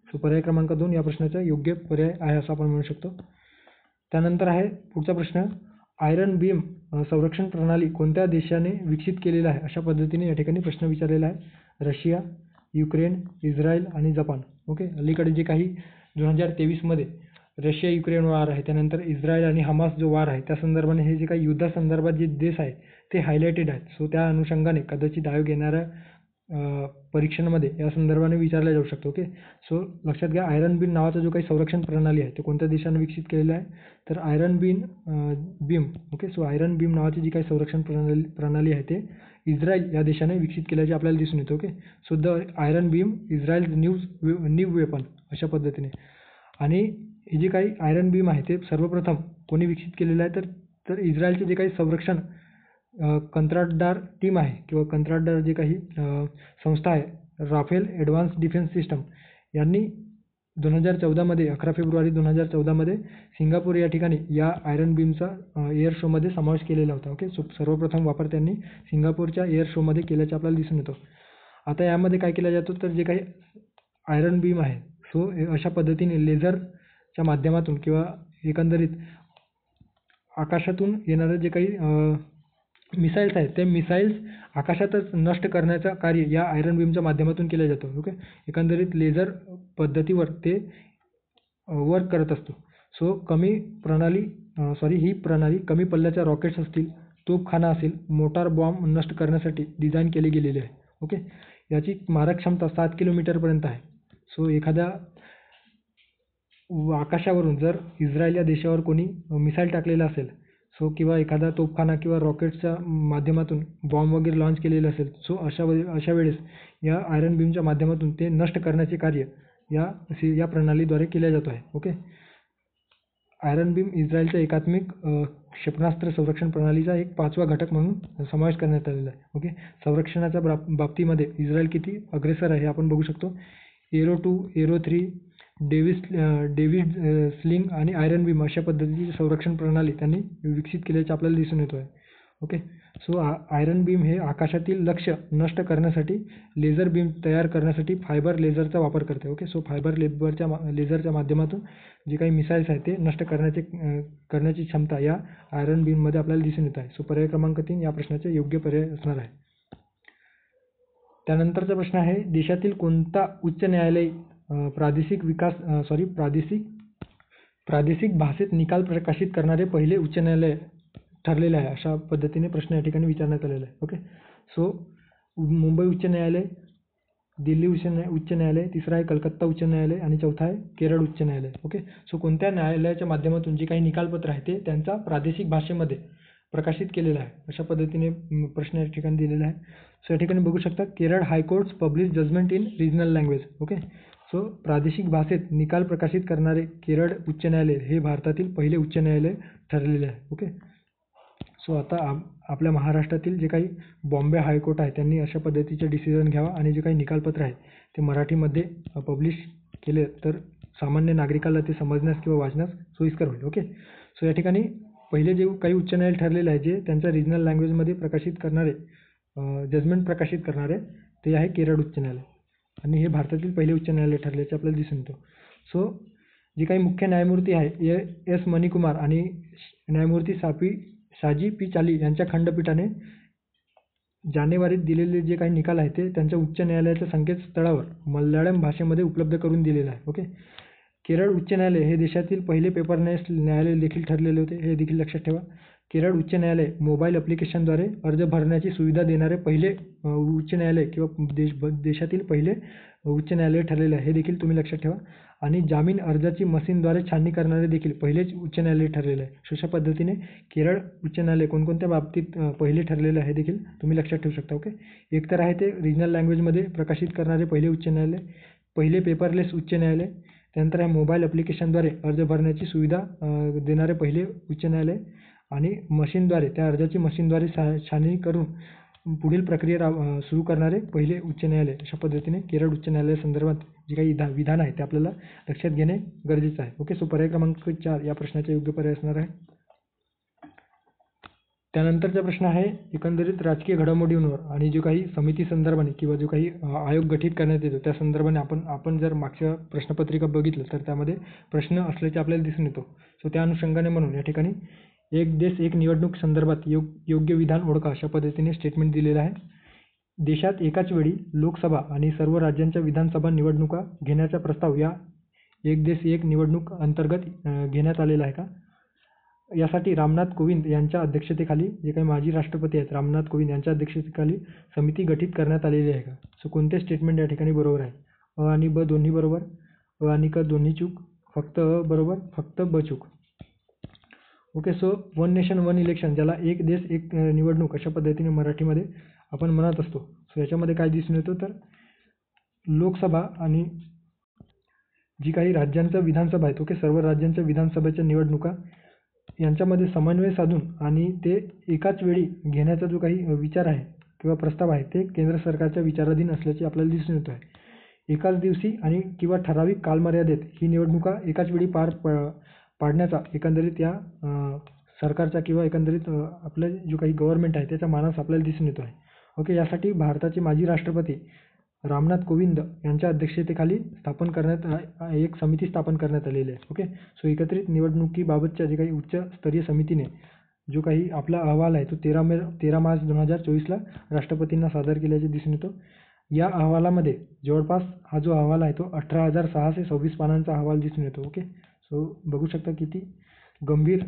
A: सो पर्याय क्रमांक 2 या प्रश्नाचा योग्य पर्याय आहे असं आपण म्हणू शकतो. त्यानंतर आहे पुढचा प्रश्न आयरन बीम संरक्षण प्रणाली कोणत्या देशाने विकसित केलेला आहे अशा पद्धतीने या ठिकाणी प्रश्न विचारलेला आहे. रशिया, युक्रेन, इस्रायल आणि जपान. ओके. अलीकडे जे काही 2023मध्ये रशिया युक्रेन वार आहे त्यानंतर इस्रायल आणि हमास जो वार आहे त्या संदर्भाने हे जे काही युद्धासंदर्भात जे देश आहे ते हायलाइटेड आहेत. सो त्या अनुषंगाने कदाचित आयोग येणाऱ्या परीक्षांमध्ये या संदर्भाने विचारला जाऊ शकतो. ओके. सो लक्षात घ्या आयरन बीम नावाचा जो काही संरक्षण प्रणाली आहे ते कोणत्या देशाने विकसित केलेला आहे तर iron beam. Okay. So iron beam नावाची जी काही संरक्षण प्रणाली आहे ते इस्रायल या देशाने विकसित केल्याचे आपल्याला दिसून येतं. Okay. So the iron beam Israel new weapon अशा पद्धतीने. आणि हे जे काही आयरन बीम आहे ते सर्वप्रथम कोणी विकसित केलेलं आहे तर इस्रायलचे जे काही संरक्षण कंत्राटदार टीम आहे किंवा कंत्राटदार जे काही संस्था आहे राफेल ॲडव्हान्स डिफेन्स सिस्टम यांनी 2014मध्ये 11 फेब्रुवारी 2014मध्ये सिंगापूर या ठिकाणी या आयरन बीमचा एअर शोमध्ये समावेश केलेला होता. ओके, सो सर्वप्रथम वापर त्यांनी सिंगापूरच्या एअर शोमध्ये केल्याचे आपल्याला दिसून येतो. आता यामध्ये काय केलं जातं तर जे काही आयरन बीम आहे सो अशा पद्धतीने लेझरच्या माध्यमातून किंवा एकंदरीत आकाशातून येणारे जे काही मिसाईल्स आहेत ते मिसाईल्स आकाशातच नष्ट करण्याचं कार्य या आयरन बीमच्या माध्यमातून केलं जातं. ओके, एकंदरीत लेझर पद्धतीवर ते वर्क करत असतो. सो ही प्रणाली कमी पल्ल्याच्या रॉकेट्स असतील, तोफखाना असेल, मोटार बॉम्ब नष्ट करण्यासाठी डिझाईन केली गेलेली आहे. ओके, याची मारक क्षमता 7 किलोमीटरपर्यंत आहे. सो एखाद्या आकाशावरून जर इस्रायल या देशावर कोणी मिसाईल टाकलेला असेल सो किंवा एखादा तोफखाना किंवा रॉकेट्सच्या माध्यमातून बॉम्ब वगैरे लॉन्च केलेले असेल सो अशा वेळेस या आयरन बीमच्या माध्यमातून ते नष्ट करण्याचे कार्य या प्रणालीद्वारे केले जात आहे. ओके, आयरन बीम इस्रायलच्या एकात्मिक क्षेपणास्त्र संरक्षण प्रणालीचा एक 5वा घटक म्हणून समावेश करण्यात आलेला आहे. ओके, संरक्षणाच्या बाबतीमध्ये इस्रायल किती अग्रेसर आहे हे आपण बघू शकतो. एरो 2, एरो 3, डेव्हिड स्लिंग आणि आयरन बीम अशा पद्धतीची संरक्षण प्रणाली त्यांनी विकसित केल्याचे आपल्याला दिसून येतो आहे. ओके, सो आयरन बीम हे आकाशातील लक्ष्य नष्ट करण्यासाठी लेझर बीम तयार करण्यासाठी फायबर लेझरचा वापर करते. ओके, सो फायबर लेझरच्या माध्यमातून जे काही मिसाईल्स आहेत ते नष्ट करण्याची क्षमता या आयरन बीममध्ये आपल्याला दिसून येत आहे. सो पर्याय क्रमांक 3 या प्रश्नाचे योग्य पर्याय असणार आहे. त्यानंतरचा प्रश्न आहे देशातील कोणता उच्च न्यायालय प्रादेशिक भाषेत निकाल प्रकाशित करणारे पहिले उच्च न्यायालय ठरलेले आहे. अशा पद्धतीने प्रश्न या ठिकाणी विचारण्यात आलेला आहे. ओके, सो मुंबई उच्च न्यायालय, दिल्ली उच्च न्यायालय, तिसरा आहे कलकत्ता उच्च न्यायालय आणि चौथा आहे केरळ उच्च न्यायालय. ओके, सो कोणत्या न्यायालयाच्या माध्यमातून जे काही निकालपत्र आहे ते त्यांच्या प्रादेशिक भाषेमध्ये प्रकाशित केलेलं आहे अशा पद्धतीने प्रश्न या ठिकाणी दिलेला आहे. सो या ठिकाणी बघू शकता Kerala high courts publish judgement in regional language. Okay, so प्रादेशिक भाषेत निकाल प्रकाशित करणारे केरळ उच्च न्यायालय हे भारतातील पहिले उच्च न्यायालय ठरलेले आहे. ओके, सो आता आपल्या महाराष्ट्रातील जे काही बॉम्बे हायकोर्ट आहे त्यांनी अशा पद्धतीचे डिसिजन घ्यावा आणि जे काही निकालपत्र आहे ते मराठीमध्ये पब्लिश केले तर सामान्य नागरिकाला ते समजण्यास किंवा वाचण्यास सोयीस्कर होईल. ओके, सो या ठिकाणी पहिले जे काही उच्च न्यायालय ठरलेले आहे जे त्यांच्या रिजनल लँग्वेजमध्ये प्रकाशित करणारे जजमेंट प्रकाशित करणारे ते आहे केरळ उच्च न्यायालय आणि हे भारतातील पहिले उच्च न्यायालय ठरल्याचे आपल्याला दिसून येतो. सो जे काही मुख्य न्यायमूर्ती आहे एस मणिकुमार आणि न्यायमूर्ती साजी पी चाली यांच्या खंडपीठाने जानेवारीत दिलेले जे काही निकाल आहे ते त्यांच्या उच्च न्यायालयाच्या संकेतस्थळावर मल्याळम भाषेमध्ये उपलब्ध करून दिलेलं आहे. ओके, केरळ उच्च न्यायालय हे देशातील पहिले पेपरलेस न्यायालय देखील ठरलेले होते, हे देखील लक्षात ठेवा. केरळ उच्च न्यायालय मोबाईल ॲप्लिकेशनद्वारे अर्ज भरण्याची सुविधा देणारे पहिले उच्च न्यायालय किंवा देशातील पहिले उच्च न्यायालय ठरलेले आहे, हे देखील तुम्ही लक्षात ठेवा. आणि जामीन अर्जाची मशीनद्वारे छाननी करणारे देखील पहिलेच उच्च न्यायालय ठरलेले आहे. अशा पद्धतीने केरळ उच्च न्यायालय कोणकोणत्या बाबतीत पहिले ठरलेले आहे देखील तुम्ही लक्षात ठेवू शकता. ओके, एक तर आहे ते रिजनल लँग्वेजमध्ये प्रकाशित करणारे पहिले उच्च न्यायालय, पहिले पेपरलेस उच्च न्यायालय, त्यानंतर आहे मोबाईल ॲप्लिकेशनद्वारे अर्ज भरण्याची सुविधा देणारे पहिले उच्च न्यायालय आणि मशीनद्वारे त्या अर्जाची मशीनद्वारे छाननी करून पुढील प्रक्रिया सुरू करणारे पहिले उच्च न्यायालय. अशा पद्धतीने केरळ उच्च न्यायालयासंदर्भात जे काही विधान आहे ते आपल्याला लक्षात घेणे गरजेचं आहे. ओके, सो पर्याय क्रमांक 4 या प्रश्नाचा योग्य पर्याय असणार आहे. त्यानंतरचा प्रश्न आहे एकंदरीत राजकीय घडामोडींवर आणि जो काही समिती संदर्भाने किंवा जो काही आयोग गठीत करण्यात येतो त्या संदर्भाने आपण जर मागच्या प्रश्नपत्रिका बघितलं तर त्यामध्ये प्रश्न असल्याचे आपल्याला दिसून येतो. सो त्या अनुषंगाने म्हणून या ठिकाणी एक देश एक निवडणूक संदर्भात योग्य विधान ओळखा अशा पद्धतीने स्टेटमेंट दिलेलं आहे. देशात एकाच वेळी लोकसभा आणि सर्व राज्यांच्या विधानसभा निवडणुका घेण्याचा प्रस्ताव या एक देश एक निवडणूक अंतर्गत घेण्यात आलेला आहे का? यासाठी रामनाथ कोविंद यांच्या अध्यक्षतेखाली जे काही माजी राष्ट्रपती आहेत रामनाथ कोविंद यांच्या अध्यक्षतेखाली समिती गठीत करण्यात आलेली आहे का? सो कोणते स्टेटमेंट या ठिकाणी बरोबर आहे? अ आणि ब दोन्ही बरोबर, अ आणि क दोन्ही चूक, फक्त अ बरोबर, फक्त ब चूक. Okay, so one nation one election ज्याला एक देश एक निवडणूक अशा पद्धतीने मराठीमध्ये आपण म्हणत असतो. सो याच्यामध्ये काय दिसून येतं तर लोकसभा आणि जी काही राज्यांच्या विधानसभा आहेत ओके सर्व राज्यांच्या विधानसभेच्या निवडणुका यांच्यामध्ये समन्वय साधून आणि ते एकाच वेळी घेण्याचा जो काही विचार आहे किंवा प्रस्ताव आहे ते केंद्र सरकारच्या विचाराधीन असल्याचे आपल्याला दिसून येत आहे. एकाच दिवशी आणि किंवा ठराविक कालमर्यादेत ही निवडणुका एकाच वेळी पाडण्याचा एकंदरीत या सरकारचा किंवा एकंदरीत आपलं जो काही गव्हर्नमेंट आहे त्याचा मानस आपल्याला दिसून येतो आहे. ओके, यासाठी भारताचे माजी राष्ट्रपती रामनाथ कोविंद यांच्या अध्यक्षतेखाली एक समिती स्थापन करण्यात आलेली आहे. ओके, सो एकत्रित निवडणुकीबाबतच्या जे काही उच्च स्तरीय समितीने जो काही आपला अहवाल आहे तो 13 मार्च 2024ला राष्ट्रपतींना सादर केल्याचे दिसून येतो. या अहवालामध्ये जवळपास हा जो अहवाल आहे तो 18,626 पानांचा अहवाल दिसून येतो. ओके, सो बघू शकता किती गंभीर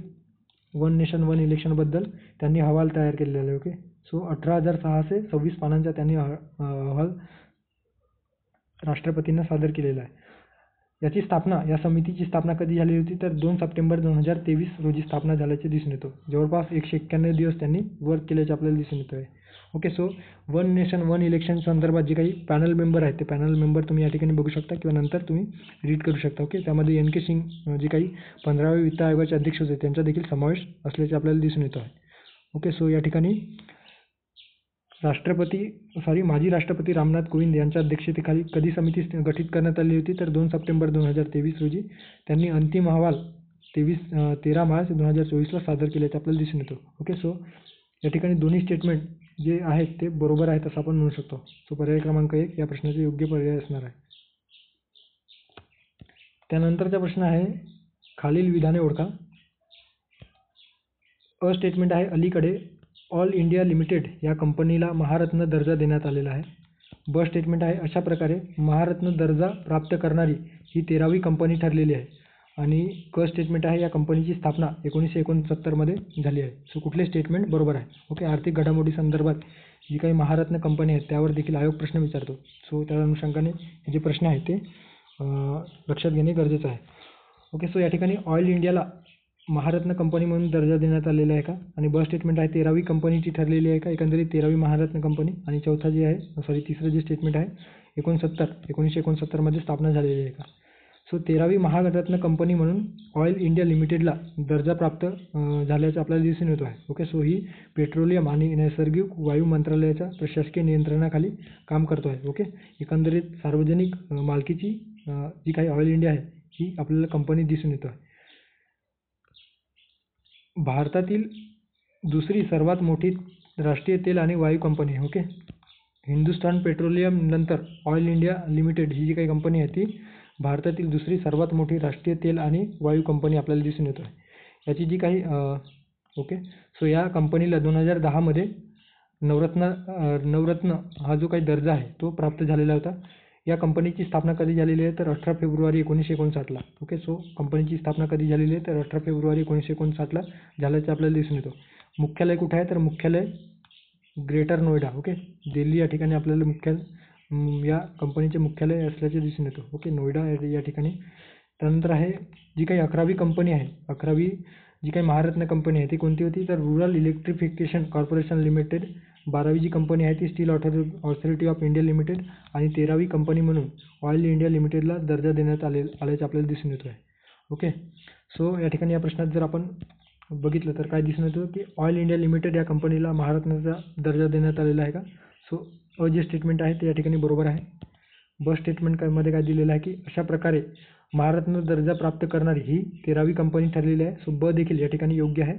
A: वन नेशन वन इलेक्शनबद्दल त्यांनी अहवाल तयार केलेला आहे. ओके, सो 18,626 पानांचा त्यांनी अहवाल राष्ट्रपतींना सादर केलेला आहे. या समितीची स्थापना कधी झाली होती तर 2 सप्टेंबर 2023 रोजी स्थापना झाल्याचे दिसून येतो. जवळपास 191 दिवस त्यांनी वर्क केल्याचे आपल्याला दिसून येतो आहे. Okay, so one nation one election संदर्भात जे काही पॅनल मेंबर आहेत ते पॅनल मेंबर तुम्ही या ठिकाणी बघू शकता किंवा नंतर तुम्ही रीड करू शकता. ओके, त्यामध्ये NK सिंग जे काही 15व्या वित्त आयोगाचे अध्यक्ष होते त्यांचा देखील समावेश असल्याचे आपल्याला दिसून येतो आहे. ओके, सो या ठिकाणी माजी राष्ट्रपती रामनाथ कोविंद यांच्या अध्यक्षतेखाली कधी समिती गठीत करण्यात आली होती तर 2 सप्टेंबर 2023 रोजी त्यांनी अंतिम अहवाल 13 मार्च 2024ला सादर केल्याचे आपल्याला दिसून येतो. ओके, सो या ठिकाणी दोन्ही स्टेटमेंट जे आहेत ते बरोबर आहेत असं आपण म्हणू शकतो. सो पर्याय क्रमांक 1 या प्रश्नाचे योग्य पर्याय असणार आहे. त्यानंतरचा प्रश्न आहे खालील विधाने ओळखा. अ स्टेटमेंट आहे अलीकडे ऑल इंडिया लिमिटेड या कंपनीला महारत्न दर्जा देण्यात आलेला आहे. ब स्टेटमेंट आहे अशा प्रकारे महारत्न दर्जा प्राप्त करणारी ही 13वी कंपनी ठरलेली आहे. आणि क स्टेटमेंट आहे या कंपनीची स्थापना 1969 मध्ये झाली आहे. सो कुठले स्टेटमेंट बरोबर आहे. ओके, आर्थिक घडामोडी संदर्भात जी काही महारत्न कंपनी आहेत त्यावर देखील आयोग प्रश्न विचारतो. सो त्या अनुषंगाने हे जे प्रश्न आहेत ते लक्षात घेणे गरजेचं आहे. ओके, सो या ठिकाणी ऑल इंडियाला महारत्न कंपनी म्हणून दर्जा देण्यात आलेला आहे का. आणि ब स्टेटमेंट आहे 13वी कंपनीची ठरलेली आहे का एकंदरीत 13वी महारत्न कंपनी. आणि तिसरं जे स्टेटमेंट आहे 1969 मध्ये स्थापना झालेली आहे का. सो 13वी महारत्न कंपनी म्हणून ऑइल इंडिया लिमिटेडला दर्जा प्राप्त झाल्याचं आपल्याला दिसून येतो आहे. ओके, सो ही पेट्रोलियम आणि नैसर्गिक वायू मंत्रालयाच्या प्रशासकीय नियंत्रणाखाली काम करतो आहे. ओके, एकंदरीत सार्वजनिक मालकीची जी काही ऑइल इंडिया आहे ही आपल्याला कंपनी दिसून येतो आहे. भारतातील दुसरी सर्वात मोठी राष्ट्रीय तेल आणि वायू कंपनी आहे. ओके, हिंदुस्थान पेट्रोलियम नंतर ऑइल इंडिया लिमिटेड ही जी काही कंपनी आहे ती भारतातील दुसरी सर्वात मोठी राष्ट्रीय तेल आणि वायू कंपनी आपल्याला दिसून येतो आहे. याची जी काही ओके, सो या कंपनीला 2010 मध्ये नवरत्न हा जो काही दर्जा आहे तो प्राप्त झालेला होता. या कंपनीची स्थापना कधी झालेली आहे तर 18 फेब्रुवारी 1959ला. ओके, सो कंपनीची स्थापना कधी झालेली आहे तर 18 फेब्रुवारी 1959ला झाल्याचे आपल्याला दिसून येतो. मुख्यालय कुठे आहे तर मुख्यालय ग्रेटर नोएडा. ओके, दिल्ली या ठिकाणी आपल्याला या कंपनीचे मुख्यालय असल्याचे दिसून येतो. ओके, नोएडा या ठिकाणी. त्यानंतर आहे जी काही 11वी कंपनी आहे, 11वी जी काही महारत्न कंपनी आहे ती कोणती होती तर रुरल इलेक्ट्रिफिकेशन कॉर्पोरेशन लिमिटेड. 12वी जी कंपनी आहे ती steel authority of India limited. आणि 13वी कंपनी म्हणून ऑइल इंडिया लिमिटेडला दर्जा देण्यात आल्याचे आपल्याला दिसून येतो आहे. ओके, सो या ठिकाणी या प्रश्नात जर आपण बघितलं तर काय दिसून येतं की ऑइल इंडिया लिमिटेड या कंपनीला महारत्नाचा दर्जा देण्यात आलेला आहे का. सो अ जे स्टेटमेंट आहे ते या ठिकाणी बरोबर आहे. ब स्टेटमेंट मध्ये काय दिलेलं आहे की अशा प्रकारे महारत्न दर्जा प्राप्त करणारी ही 13वी कंपनी ठरलेली आहे. सो ब देखील या ठिकाणी योग्य आहे.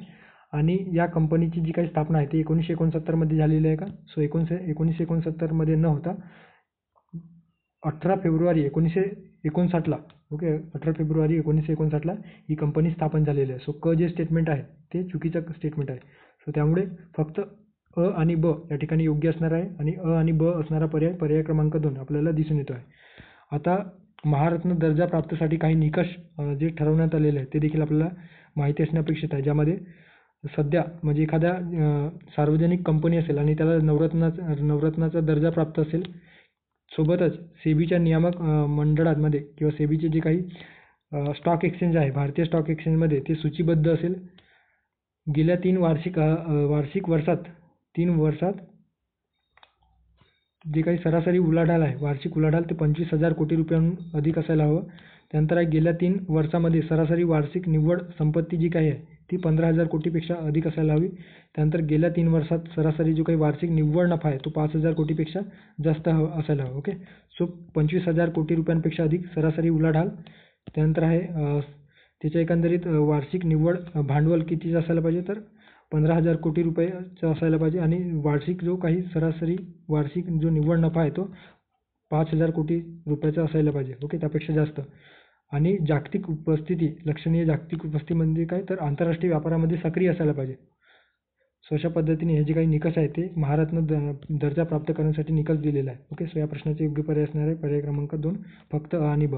A: आणि या कंपनीची जी काही स्थापना आहे ती 1969 मध्ये झालेली आहे का. सो 1969 मध्ये न होता 18 फेब्रुवारी 1959ला. ओके, 18 फेब्रुवारी 1959ला ही कंपनी स्थापन झालेली आहे. सो क जे स्टेटमेंट आहे ते चुकीचं स्टेटमेंट आहे. सो त्यामुळे फक्त अ आणि ब या ठिकाणी योग्य असणार आहे. आणि अ आणि ब असणारा पर्याय क्रमांक 2 आपल्याला दिसून येतो आहे. आता महारत्न दर्जा प्राप्तीसाठी काही निकष जे ठरवण्यात आलेले आहेत ते देखील आपल्याला माहिती असणे अपेक्षित आहे. ज्यामध्ये सध्या म्हणजे एखाद्या सार्वजनिक कंपनी असेल आणि त्याला नवरत्नाचा दर्जा प्राप्त असेल, सोबतच सेबीच्या नियामक मंडळामध्ये किंवा सेबीचे जे काही स्टॉक एक्सचेंज आहे भारतीय स्टॉक एक्सचेंजमध्ये ते सूचीबद्ध असेल, गेल्या 3 वर्षात जे काही सरासरी उलाढाल आहे, वार्षिक उलाढाल ते 25,000 कोटी रुपयांहून अधिक असायला हवं. त्यानंतर आहे गेल्या 3 वर्षामध्ये सरासरी वार्षिक निव्वळ संपत्ती जी काही आहे ती 15,000 कोटीपेक्षा अधिक असायला हवी. त्यानंतर गेल्या 3 वर्षात सरासरी जो काही वार्षिक निव्वळ नफा आहे तो 5,000 कोटीपेक्षा जास्त असायला हवा. ओके. सो 25,000 कोटी रुपयांपेक्षा अधिक सरासरी उलाढाल. त्यानंतर आहे त्याच्या एकंदरीत वार्षिक निव्वळ भांडवल कितीचं असायला पाहिजे, तर 15,000 कोटी रुपयाचं असायला पाहिजे. आणि वार्षिक जो काही सरासरी वार्षिक जो निव्वळ नफा आहे तो 5,000 कोटी रुपयाचा असायला पाहिजे. ओके, त्यापेक्षा जास्त. आणि जागतिक उपस्थिती, लक्षणीय जागतिक उपस्थिती म्हणजे काय, तर आंतरराष्ट्रीय व्यापारामध्ये सक्रिय असायला पाहिजे. सो अशा पद्धतीने हे जे काही निकष आहे ते महारत्न दर्जा प्राप्त करण्यासाठी निकष दिलेला आहे. ओके. सो या प्रश्नाचे योग्य पर्याय असणार आहे पर्याय क्रमांक 2, फक्त अ आणि ब.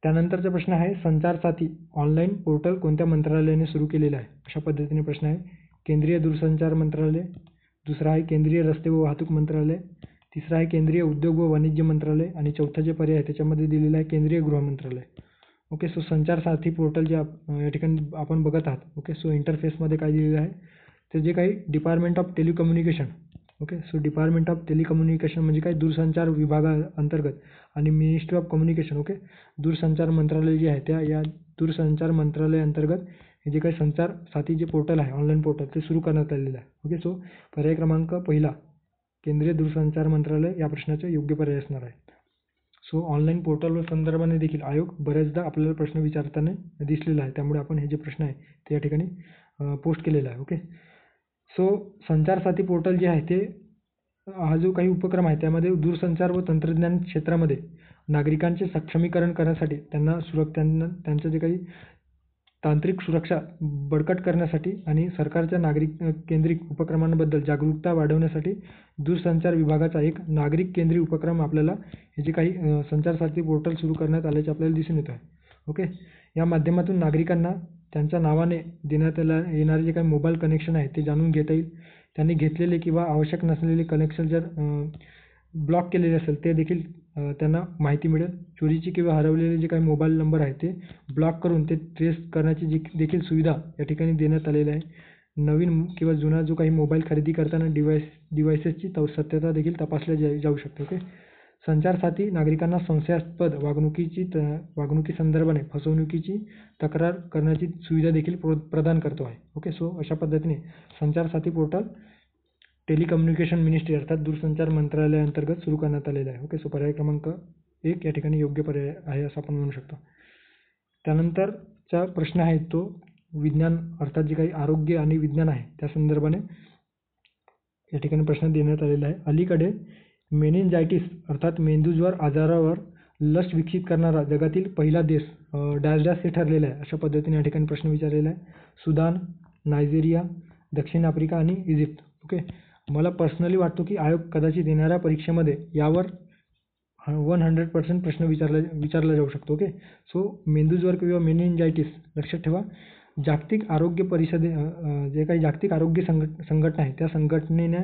A: त्यानंतरचा प्रश्न आहे संचार साथी ऑनलाईन पोर्टल कोणत्या मंत्रालयाने सुरू केलेलं आहे. अशा पद्धतीने प्रश्न आहे. केंद्रीय दूरसंचार मंत्रालय, दुसरा आहे केंद्रीय रस्ते व वाहतूक मंत्रालय, तिसरा आहे केंद्रीय उद्योग व वाणिज्य मंत्रालय आणि चौथा जे पर्याय आहे त्याच्यामध्ये दिलेला आहे केंद्रीय गृह मंत्रालय. ओके. सो संचार साथी पोर्टल जे या ठिकाणी आपण बघत आहात. ओके. सो इंटरफेसमध्ये काय दिलेलं आहे, ते जे काही department of telecommunication. Okay. So department of telecommunication म्हणजे काय, दूरसंचार विभागाअंतर्गत, आणि मिनिस्ट्री ऑफ कम्युनिकेशन. ओके. दूरसंचार मंत्रालय जे आहे त्या या दूरसंचार मंत्रालयाअंतर्गत हे जे काही संचार साथी जे पोर्टल आहे, ऑनलाईन पोर्टल, ते सुरू करण्यात आलेलं आहे. ओके. सो पर्याय क्रमांक पहिला केंद्रीय दूरसंचार मंत्रालय या प्रश्नाचे योग्य पर्याय असणार आहे. सो ऑनलाईन पोर्टलवर संदर्भाने देखील आयोग बऱ्याचदा आपल्याला प्रश्न विचारताना दिसलेला आहे, त्यामुळे आपण हे जे प्रश्न आहे ते या ठिकाणी पोस्ट केलेला आहे. ओके. सो संचार साथी पोर्टल जे आहे ते हा जो काही उपक्रम आहे त्यामध्ये दूरसंचार व तंत्रज्ञान क्षेत्रामध्ये नागरिकांचे सक्षमीकरण करण्यासाठी त्यांचं जे काही तांत्रिक सुरक्षा बळकट करण्यासाठी आणि सरकारच्या नागरिक केंद्रित उपक्रमांबद्दल जागरूकता वाढवण्यासाठी दूरसंचार विभागाचा एक नागरिक केंद्रीय उपक्रम आपल्याला हे जे काही संचार साथी पोर्टल सुरू करण्यात आल्याचे आपल्याला दिसून येत आहे. ओके. या माध्यमातून नागरिकांना त्यांच्या नावाने देण्यात येणारे जे काही मोबाईल कनेक्शन आहे ते जाणून घेता येईल. त्यांनी घेतलेले किंवा आवश्यक नसलेले कनेक्शन जर ब्लॉक केलेले असेल ते देखील त्यांना माहिती मिळेल. चोरीचे किंवा हरवलेले जे काही मोबाईल नंबर आहे ते ब्लॉक करून ते ट्रेस करण्याची देखील सुविधा या ठिकाणी देण्यात आलेली आहे. नवीन किंवा जुना जो काही मोबाईल खरेदी करताना डिव्हाइसेसची सत्यता देखील तपासल्या जाऊ शकते. ओके. संचार साथी नागरिकांना संशयास्पद वागणुकीसंदर्भाने फसवणुकीची तक्रार करण्याची सुविधा देखील प्रदान करतो आहे. ओके. सो अशा पद्धतीने संचार साथी पोर्टल टेलिकम्युनिकेशन मिनिस्ट्री अर्थात दूरसंचार मंत्रालयाअंतर्गत सुरू करण्यात आलेलं आहे. ओके. सो पर्याय क्रमांक 1 या ठिकाणी योग्य पर्याय आहे असं आपण म्हणू शकतो. त्यानंतरचा प्रश्न आहे तो विज्ञान अर्थात जे काही आरोग्य आणि विज्ञान आहे त्या संदर्भाने या ठिकाणी प्रश्न देण्यात आलेला आहे. अलीकडे मेनिनजायटिस अर्थात मेंदूज्वर आजारावर लस विकसित करणारा जगातील पहिला देश डॅश डॅश हे ठरलेला आहे. अशा पद्धतीने या ठिकाणी प्रश्न विचारलेला आहे. सुदान, नायजेरिया, दक्षिण आफ्रिका आणि इजिप्त. ओके. मला पर्सनली वाटतो की आयोग कदाचित येणाऱ्या परीक्षेमध्ये यावर 100% प्रश्न विचारला जाऊ शकतो. ओके. सो मेंदूज्वर किंवा मेनिनजायटिस लक्षात ठेवा. जागतिक आरोग्य जे काही जागतिक आरोग्य संघटना आहे त्या संघटनेने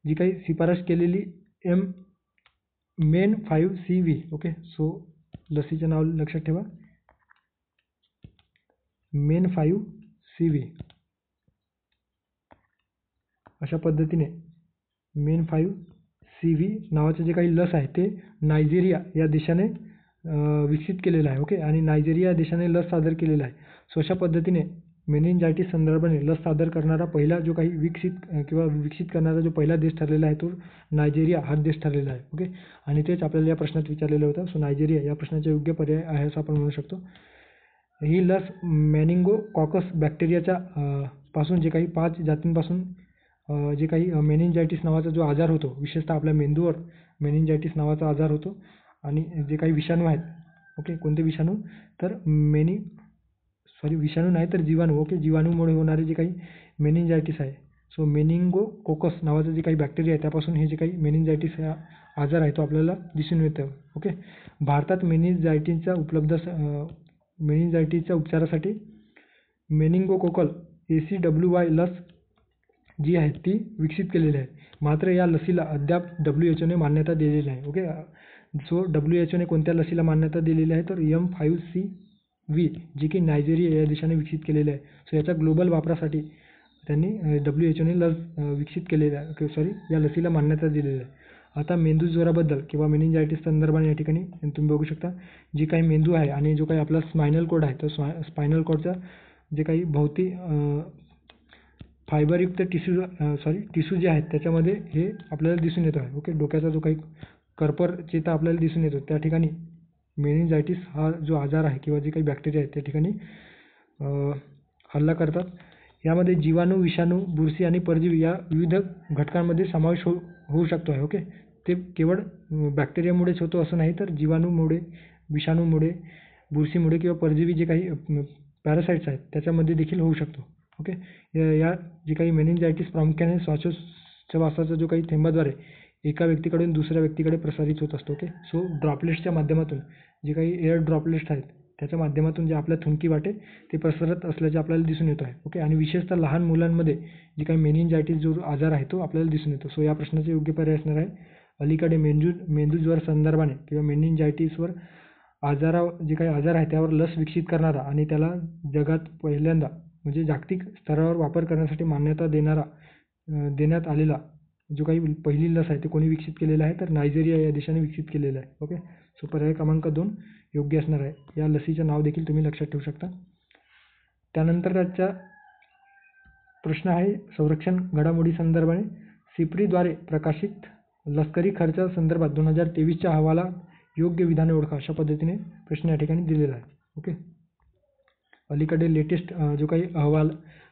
A: जी काही शिफारस केलेली मेन 5CV. ओके. सो लसीचं नाव लक्षात ठेवा, मेन 5CV. अशा पद्धतीने मेन 5CV नावाचं जे काही लस आहे ते नायजेरिया या देशाने विकसित केलेलं आहे. ओके. आणि नायजेरिया देशाने लस सादर केलेलं आहे. सो अशा पद्धतीने मेनिनजायटिस संदर्भाने लस सादर करणारा पहिला जो काही विकसित करणारा जो पहिला देश ठरलेला आहे तो नायजेरिया हा देश ठरलेला आहे. ओके. आणि तेच आपल्याला या प्रश्नात विचारलेलं होतं. सो नायजेरिया या प्रश्नाचे योग्य पर्याय आहे असं आपण म्हणू शकतो. ही लस मेनिंगोकॉकस बॅक्टेरियाच्या पासून जे काही 5 जातींपासून जे काही मेनिनजायटिस नावाचा जो आजार होतो, विशेषतः आपल्या मेंदूवर मेनिनजायटिस नावाचा आजार होतो. आणि जे काही विषाणू आहेत, ओके, कोणते विषाणू, तर विषाणू नाही तर जीवाणू. ओके. जीवाणूमुळे होणारे जे काही मेनिनजायटिस आहे, सो मेनिंगोकोकस नावाचं जे काही बॅक्टेरिया आहे त्यापासून हे जे काही मेनिनजायटिस हा आजार आहे तो आपल्याला दिसून येतो. ओके. भारतात मेनिनजायटिसच्या उपचारासाठी मेनिंगोकोकल ACWY लस जी आहे ती विकसित केलेली आहे. मात्र या लसीला अद्याप WHOने मान्यता दिलेली नाही. ओके. सो WHOने कोणत्या लसीला मान्यता दिलेली आहे तर M5CV जी की नायजेरिया या देशाने विकसित केलेली आहे. सो याच्या ग्लोबल वापरासाठी त्यांनी WHO ने लस विकसित केलेल्या या लसीला मान्यता दिलेली आहे. आता मेंदू ज्वराबद्दल किंवा मेनिंजायटिस संदर्भाने या ठिकाणी तुम्ही बघू शकता, जी काही मेंदू आहे आणि जो काही आपला स्पायनल कॉर्ड आहे, तो स्पायनल कॉर्डचा जे काही भोवती फायबरयुक्त टिश्यू जे आहेत त्याच्यामध्ये हे आपल्याला दिसून येतो आहे. ओके, डोक्याचा जो काही कर्पर चेता आपल्याला दिसून येतो, त्या ठिकाणी मेनिंजायटिस हा जो आजार आहे किंवा जे काही बॅक्टेरिया आहेत त्या ठिकाणी हल्ला करतात. यामध्ये जीवाणू, विषाणू, बुरशी आणि परजीवी या विविध घटकांमध्ये समावेश होऊ शकतो आहे. ओके, ते केवळ बॅक्टेरियामुळेच होतो असं नाही, तर जीवाणूमुळे, विषाणूमुळे, बुरशीमुळे किंवा परजीवी जे काही पॅरासाइट्स आहेत त्याच्यामध्ये देखील होऊ शकतो. ओके, या जी काही मेनिंजायटिस प्रामुख्याने श्वासोच्छवासाचा जो काही थेंबाद्वारे एका व्यक्तीकडून दुसऱ्या व्यक्तीकडे प्रसारित होत असतो. ओके, सो ड्रॉपलेट्सच्या माध्यमातून जे काही एअर ड्रॉपलेट्स आहेत त्याच्या माध्यमातून जे आपल्या थुंकी वाटे ते पसरत असल्याचे आपल्याला दिसून येतो आहे. ओके, आणि विशेषतः लहान मुलांमध्ये जे काही मेनिंजायटिस जो आजार आहे तो आपल्याला दिसून येतो. सो या प्रश्नाचे योग्य पर्याय असणार आहे अलीकडे मेंदूज्वर संदर्भाने किंवा मेनिंजायटिसवर जे काही आजार आहे त्यावर लस विकसित करणारा आणि त्याला जगात पहिल्यांदा म्हणजे जागतिक स्तरावर वापर करण्यासाठी मान्यता देण्यात आलेला जो काही पहिली लस आहे ते कोणी विकसित केलेलं आहे, तर नायजेरिया या देशाने विकसित केलेलं आहे. ओके, सो पर्याय क्रमांक 2 योग्य असणार आहे. या लसीचं नाव देखील तुम्ही लक्षात ठेवू शकता. त्यानंतर त्याचा प्रश्न आहे संरक्षण घडामोडी संदर्भाने सिप्रीद्वारे प्रकाशित लष्करी खर्चासंदर्भात 2023च्या अहवाला योग्य विधाने ओळखा, अशा पद्धतीने प्रश्न या ठिकाणी दिलेला आहे. ओके, अलीकडे लेटेस्ट जो काही अहवाल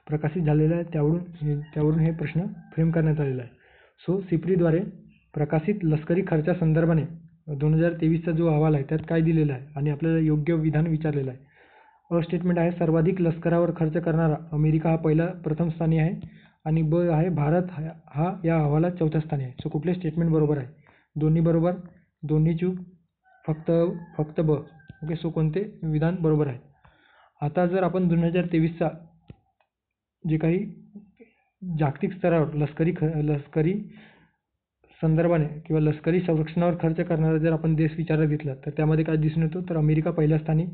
A: प्रकाशित झालेला आहे त्यावरून हे प्रश्न फ्रेम करण्यात आलेला आहे. सो सिप्रीद्वारे प्रकाशित लष्करी खर्चासंदर्भाने 2023चा जो अहवाल आहे त्यात काय दिलेलं आहे आणि आपल्याला योग्य विधान विचारलेलं आहे. अ स्टेटमेंट आहे सर्वाधिक लष्करावर खर्च करणारा अमेरिका हा प्रथम स्थानी आहे आणि ब आहे भारत हा या अहवालात चौथ्या स्थानी आहे. सो कुठले स्टेटमेंट बरोबर आहे? दोन्ही बरोबर, दोन्ही चूक, फक्त ब. ओके, सो कोणते विधान बरोबर आहे? आता जर आपण 2023चा जे काही जागतिक स्तरावर लष्करी संदर्भाने किंवा लष्करी संरक्षणावर खर्च करणारा जर आपण देश विचारात घेतला तर त्यामध्ये काय दिसून येतो, तर अमेरिका पहिल्या स्थानी,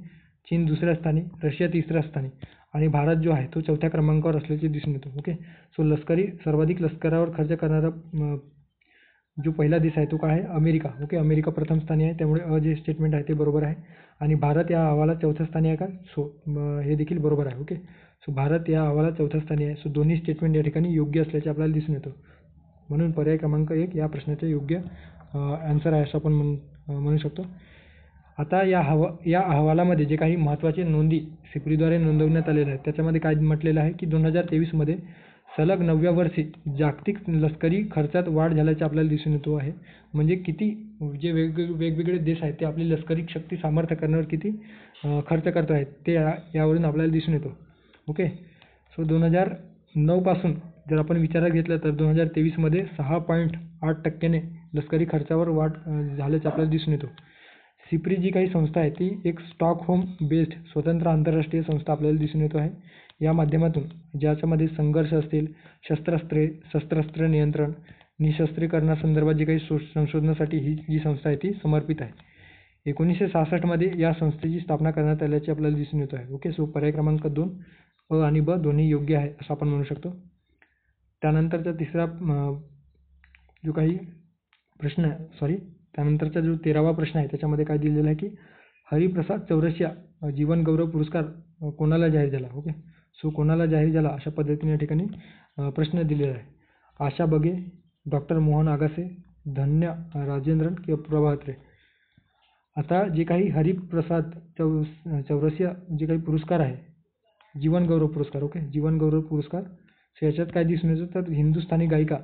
A: चीन दुसऱ्या स्थानी, रशिया तिसऱ्या स्थानी आणि भारत जो आहे तो चौथ्या क्रमांकावर असल्याचे दिसून येतो. ओके, सो सर्वाधिक लष्करावर खर्च करणारा जो पहिला देश आहे तो काय आहे? अमेरिका. ओके, अमेरिका प्रथम स्थानी आहे, त्यामुळे जे स्टेटमेंट आहे ते बरोबर आहे. आणि भारत या अहवालात चौथ्या स्थानी आहे का? सो हे देखील बरोबर आहे. ओके, सो भारत या अहवालात चौथ्या स्थानी आहे. सो दोन्ही स्टेटमेंट या ठिकाणी योग्य असल्याचे आपल्याला दिसून येतो. म्हणून पर्याय क्रमांक 1 या प्रश्नाचे योग्य आन्सर आहे असं आपण म्हणू शकतो. आता या अहवालामध्ये जे काही महत्त्वाचे नोंदी सिप्रीद्वारे नोंदवण्यात आलेल्या आहेत त्याच्यामध्ये काय म्हटलेलं आहे की 2023मध्ये सलग 9व्या वर्षी जागतिक लष्करी खर्चात वाढ झाल्याचे आपल्याला दिसून येतो आहे. म्हणजे किती जे वेगवेगळे देश आहेत ते आपली लष्करी शक्ती सामर्थ्य करण्यावर किती खर्च करत आहेत ते यावरून आपल्याला दिसून येतो. ओके, सो 2009 पासून जर आपण विचारात घेतलं तर 2023मध्ये 6.8% लष्करी खर्चावर वाढ झाल्याचे आपल्याला दिसून येतो. सिप्री जी काही संस्था आहे ती एक स्टॉकहोम बेस्ड स्वतंत्र आंतरराष्ट्रीय संस्था आपल्याला दिसून येतो आहे. या माध्यमातून ज्याच्यामध्ये संघर्ष असतील, शस्त्रास्त्र नियंत्रण, निशस्त्रीकरणासंदर्भात जे काही संशोधनासाठी ही जी संस्था आहे ती समर्पित आहे. 1966मध्ये या संस्थेची स्थापना करण्यात आल्याचे आपल्याला दिसून येतो आहे. ओके, सो पर्याय क्रमांक 2 अ आणि ब दोन्ही योग्य आहे असं आपण म्हणू शकतो. त्यानंतरचा तिसरा जो काही प्रश्न आहे त्यानंतरचा जो 13वा प्रश्न आहे त्याच्यामध्ये काय दिलेलं आहे की हरिप्रसाद चौरसिया जीवन गौरव पुरस्कार कोणाला जाहीर झाला? ओके, सो कोणाला जाहीर झाला अशा पद्धतीने या ठिकाणी प्रश्न दिलेला आहे. आशा बगे, डॉक्टर मोहन आगासे, धन्य राजेंद्रन किंवा प्रभा अत्रे. आता जे काही हरिप्रसाद चौरसिया जे काही पुरस्कार आहे जीवन गौरव पुरस्कार, ओके, जीवन गौरव पुरस्कार, सो याच्यात काय दिसून येतं तर हिंदुस्थानी गायिका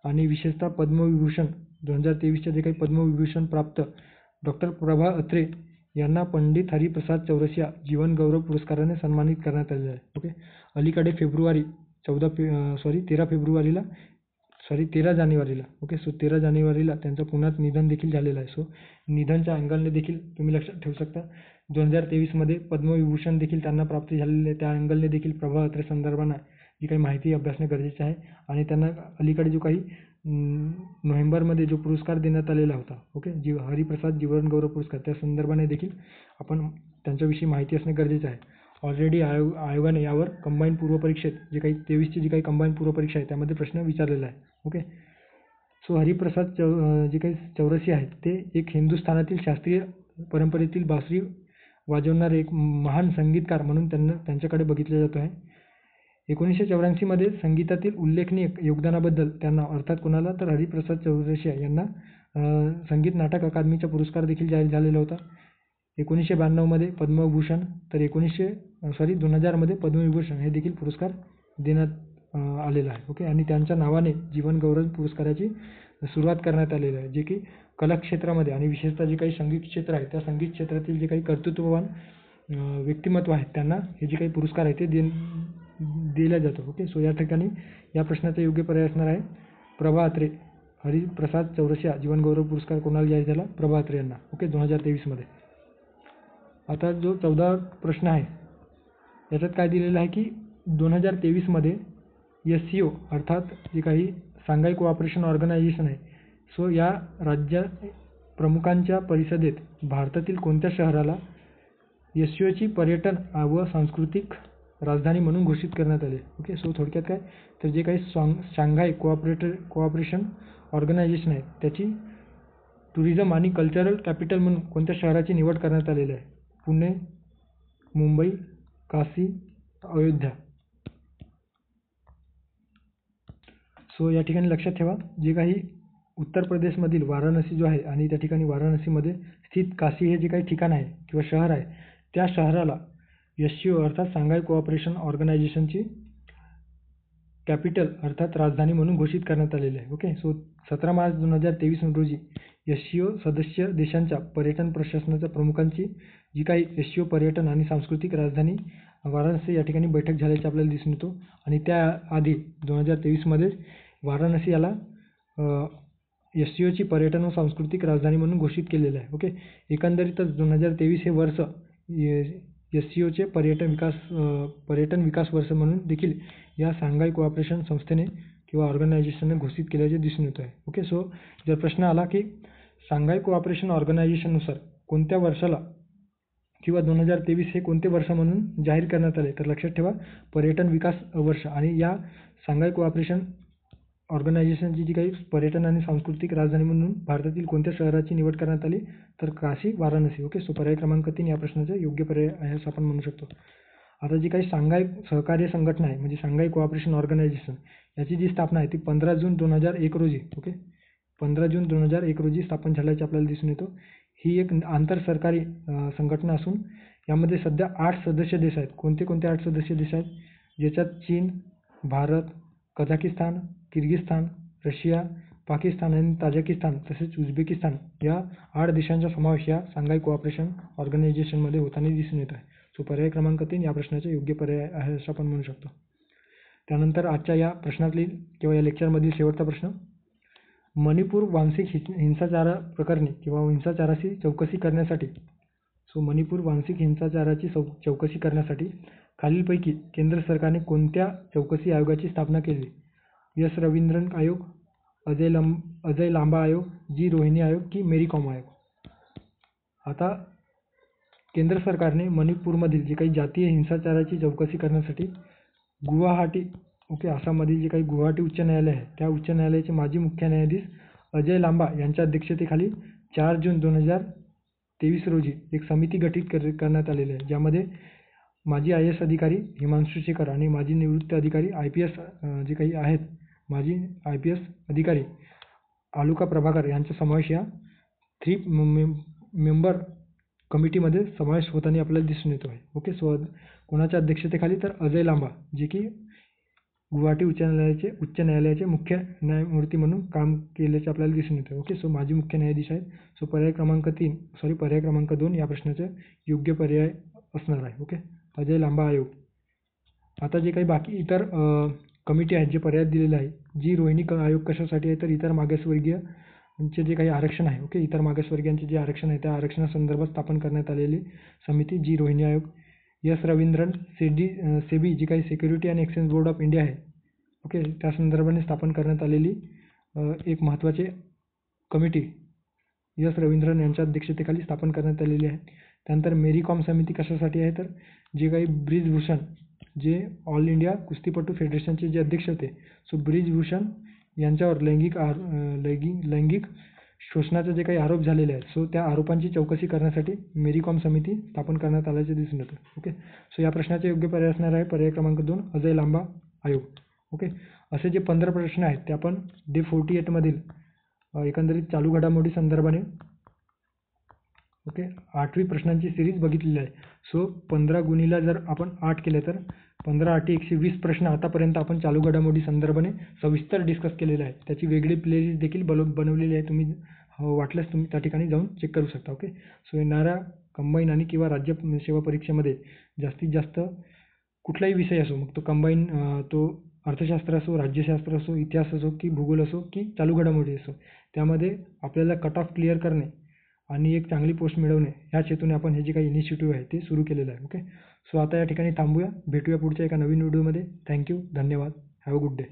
A: आणि विशेषतः पद्मविभूषण 2023च्या जे काही पद्मविभूषण प्राप्त डॉक्टर प्रभा अत्रे यांना पंडित हरिप्रसाद चौरसिया जीवन गौरव पुरस्काराने सन्मानित करण्यात आलेलं आहे. ओके, अलीकडे 13 जानेवारीला ओके, सो 13 जानेवारीला त्यांचं पुण्यात निधन देखील झालेलं आहे. सो निधनच्या अँगलने देखील तुम्ही लक्षात ठेवू शकता 2023मध्ये पद्मविभूषण देखील त्यांना प्राप्त झालेले आहे. त्या अँगलने देखील प्रभा अत्रे संदर्भानं जी काही माहिती अभ्यासणे गरजेचे आहे आणि त्यांना अलीकडे जो काही नोव्हेंबरमध्ये जो पुरस्कार देण्यात आलेला होता, ओके, हरिप्रसाद जीवन गौरव पुरस्कार, त्या संदर्भाने देखील आपण त्यांच्याविषयी माहिती असणे गरजेचे आहे. ऑलरेडी आयोगाने यावर कंबाईन पूर्वपरीक्षेत जे काही 23ची जी काही कंबाईन पूर्वपरीक्षा आहे त्यामध्ये प्रश्न विचारलेला आहे. ओके. सो हरिप्रसाद जे काही चौरसिया आहेत ते एक हिंदुस्थानातील शास्त्रीय परंपरेतील बासरी वाजवणारे एक महान संगीतकार म्हणून त्यांच्याकडे बघितले जात आहे. 1984 मध्ये संगीतातील उल्लेखनीय योगदानाबद्दल त्यांना अर्थात कोणाला तर हरिप्रसाद चौरसिया यांना संगीत नाटक अकादमीचा पुरस्कार देखील जाहीर झालेला होता. 1992 मध्ये पद्मभूषण तर 2000 मध्ये पद्मविभूषण हे देखील पुरस्कार देण्यात आलेला आहे. ओके. आणि त्यांच्या नावाने जीवन गौरव पुरस्काराची सुरुवात करण्यात आलेली आहे, जे की कला क्षेत्रामध्ये आणि विशेषतः जे काही संगीत क्षेत्र आहे त्या संगीत क्षेत्रातील जे काही कर्तृत्ववान व्यक्तिमत्व आहेत त्यांना हे जे काही पुरस्कार आहे ते दिला जातो. ओके. सो या ठिकाणी या प्रश्नाचा योग्य पर्याय असणार आहे प्रभा अत्रे. हरिप्रसाद चौरसिया जीवनगौरव पुरस्कार कोणाला जाहीर झाला? प्रभा अत्रे यांना. ओके. 2023 मध्ये. आता जो 14 प्रश्न आहे याच्यात काय दिलेलं आहे की 2023 मध्ये SCO अर्थात जे काही शांघाय कोऑपरेशन ऑर्गनायझेशन आहे, सो या राज्य प्रमुखांच्या परिषदेत भारतातील कोणत्या शहराला SCOची पर्यटन व सांस्कृतिक राजधानी म्हणून घोषित करण्यात आले? ओके. सो थोडक्यात काय तर जे काही शांघाय कोऑपरेशन ऑर्गनायझेशन आहे त्याची टुरिझम आणि कल्चरल कॅपिटल म्हणून कोणत्या शहराची निवड करण्यात आलेली आहे? पुणे, मुंबई, काशी, अयोध्या. सो या ठिकाणी लक्षात ठेवा जे काही उत्तर प्रदेशमधील वाराणसी जो आहे आणि त्या ठिकाणी वाराणसीमध्ये स्थित काशी हे जे काही ठिकाण आहे किंवा शहर आहे त्या शहराला SCO अर्थात शांघाय कोऑपरेशन ऑर्गनायझेशनची कॅपिटल अर्थात राजधानी म्हणून घोषित करण्यात आलेले आहे. ओके. सो 17 मार्च 2023 रोजी SCO सदस्य देशांच्या पर्यटन प्रशासनाच्या प्रमुखांची जी काही SCO पर्यटन आणि सांस्कृतिक राजधानी वाराणसी या ठिकाणी बैठक झाल्याचे आपल्याला दिसून येतो. आणि त्याआधी 2023 मध्ये वाराणसी याला SCOची पर्यटन व सांस्कृतिक राजधानी म्हणून घोषित केलेलं आहे. ओके. एकंदरीतच 2023 हे वर्ष SCOचे पर्यटन विकास वर्ष म्हणून देखील या शांघाय कोऑपरेशन संस्थेने किंवा ऑर्गनायझेशनने घोषित केल्याचे दिसून येत आहे. ओके. सो जर प्रश्न आला की शांघाय कोऑपरेशन ऑर्गनायझेशननुसार कोणत्या वर्षाला किंवा 2023 हे कोणते वर्ष म्हणून जाहीर करण्यात आले तर लक्षात ठेवा पर्यटन विकास वर्ष. आणि या शांघाय कोऑपरेशन ऑर्गनायझेशनची जी काही पर्यटन आणि सांस्कृतिक राजधानी म्हणून भारतातील कोणत्या शहराची निवड करण्यात आली तर काशी, वाराणसी. ओके. सो पर्याय क्रमांक 3 या प्रश्नाचे योग्य पर्याय आहे असं आपण म्हणू शकतो. आता जी काही शांघाय सहकार्य संघटना आहे म्हणजे शांघाय कोऑपरेशन ऑर्गनायझेशन याची जी स्थापना आहे ती 15 जून 2001 रोजी 15 जून 2001 रोजी स्थापन झाल्याचे आपल्याला दिसून येतो. ही एक आंतर सरकारी संघटना असून यामध्ये सध्या 8 सदस्य देश आहेत. कोणते 8 सदस्य देश आहेत? ज्याच्यात चीन, भारत, कझाकिस्तान, किर्गिस्तान, रशिया, पाकिस्तान आणि ताजिकिस्तान तसेच उझबेकिस्तान या 8 देशांचा समावेश या शांघाय कोऑपरेशन ऑर्गनायझेशनमध्ये होताना दिसून येत आहे. सो पर्याय क्रमांक 3 या प्रश्नाचे योग्य पर्याय आहे असं आपण म्हणू शकतो. त्यानंतर आजच्या या प्रश्नातील किंवा या लेक्चरमधील शेवटचा प्रश्न मणिपूर वांशिक हिंसाचार प्रकरणी किंवा हिंसाचाराची चौकशी करण्यासाठी मणिपूर वांशिक हिंसाचाराची चौकशी करण्यासाठी खालीलपैकी केंद्र सरकारने कोणत्या चौकशी आयोगाची स्थापना केली? एस रवींद्रन आयोग, अजय लांबा आयोग, जी रोहिणी आयोग की मेरी कॉम आयोग? आता केंद्र सरकारने मणिपूरमधील जे काही जातीय हिंसाचाराची चौकशी करण्यासाठी गुवाहाटी आसाममधील जे काही गुवाहाटी उच्च न्यायालय आहे त्या उच्च न्यायालयाचे माजी मुख्य न्यायाधीश अजय लांबा यांच्या अध्यक्षतेखाली 4 जून 2023 रोजी एक समिती गठीत करण्यात आलेली आहे, ज्यामध्ये माजी IAS अधिकारी हिमांशु शेखर आणि माजी निवृत्त अधिकारी IPS जे काही आहेत माजी IPS अधिकारी आलुका प्रभाकर यांचा समावेश या 3 मेंबर कमिटीमध्ये समावेश होताना आपल्याला दिसून येतो आहे. ओके. सो कोणाच्या अध्यक्षतेखाली तर अजय लांबा जे की गुवाहाटी उच्च न्यायालयाचे मुख्य न्यायमूर्ती म्हणून काम केल्याचे आपल्याला दिसून येते. ओके. सो माजी मुख्य न्यायाधीश आहेत. सो पर्याय क्रमांक 2 या प्रश्नाचे योग्य पर्याय असणार आहे. ओके. अजय लांबा आयोग. आता जे काही बाकी इतर कमिटी आहेत जे पर्याय दिलेले आहे, जी रोहिणी आयोग कशासाठी आहे तर इतर मागासवर्गीयांचे जे काही आरक्षण आहे. ओके. इतर मागासवर्गीयांचे जे आरक्षण आहे त्या आरक्षणासंदर्भात स्थापन करण्यात आलेली समिती जी रोहिणी आयोग. एस रवींद्रन सेबी जी काही security and exchange board of India आहे. ओके. त्या संदर्भाने स्थापन करण्यात आलेली एक महत्त्वाची कमिटी एस रवींद्रन यांच्या अध्यक्षतेखाली स्थापन करण्यात आलेली आहे. त्यानंतर मेरी कॉम समिती कशासाठी आहे, तर जे काही ब्रिजभूषण जे ऑल इंडिया कुस्तीपटू फेडरेशनचे जे अध्यक्ष होते, सो ब्रिजभूषण यांच्यावर लैंगिक शोषणाचे जे काही आरोप झालेले आहेत, सो त्या आरोपांची चौकशी करण्यासाठी मेरी कॉम समिती स्थापन करण्यात आल्याचे दिसून येतं. ओके, सो या प्रश्नाचे योग्य पर्याय असणार आहे पर्याय क्रमांक 2 अजय लांबा आयोग. ओके, असे जे 15 प्रश्न आहेत ते आपण डे 48 मधील एकंदरीत चालू घडामोडी संदर्भाने ओके 8वी प्रश्नांची सिरीज बघितलेली आहे. सो 15 गुणिले जर आपण 8 केले तर 15×8 = 120 प्रश्न आतापर्यंत आपण चालू घडामोडी संदर्भाने सविस्तर डिस्कस केलेले आहे. त्याची वेगळी प्लेलिस्ट देखील बनवलेली आहे. तुम्ही वाटल्यास तुम्ही त्या ठिकाणी जाऊन चेक करू शकता. ओके, सो येणाऱ्या कंबाईन आणि किंवा राज्य सेवा परीक्षेमध्ये जास्तीत जास्त कुठलाही विषय असो, मग तो कंबाईन तो अर्थशास्त्र असो, राज्यशास्त्र असो, इतिहास असो की भूगोल असो की चालू घडामोडी असो, त्यामध्ये आपल्याला कट ऑफ क्लिअर करणे आणि एक चांगली पोस्ट मिळवणे ह्याच हेतूने आपण हे जे काही इनिशिएटिव्ह आहे ते सुरू केलेलं आहे. ओके, सो आता या ठिकाणी थांबूया. भेटूया पुढच्या एका नवीन व्हिडिओमध्ये. थँक्यू, धन्यवाद. Have a good day.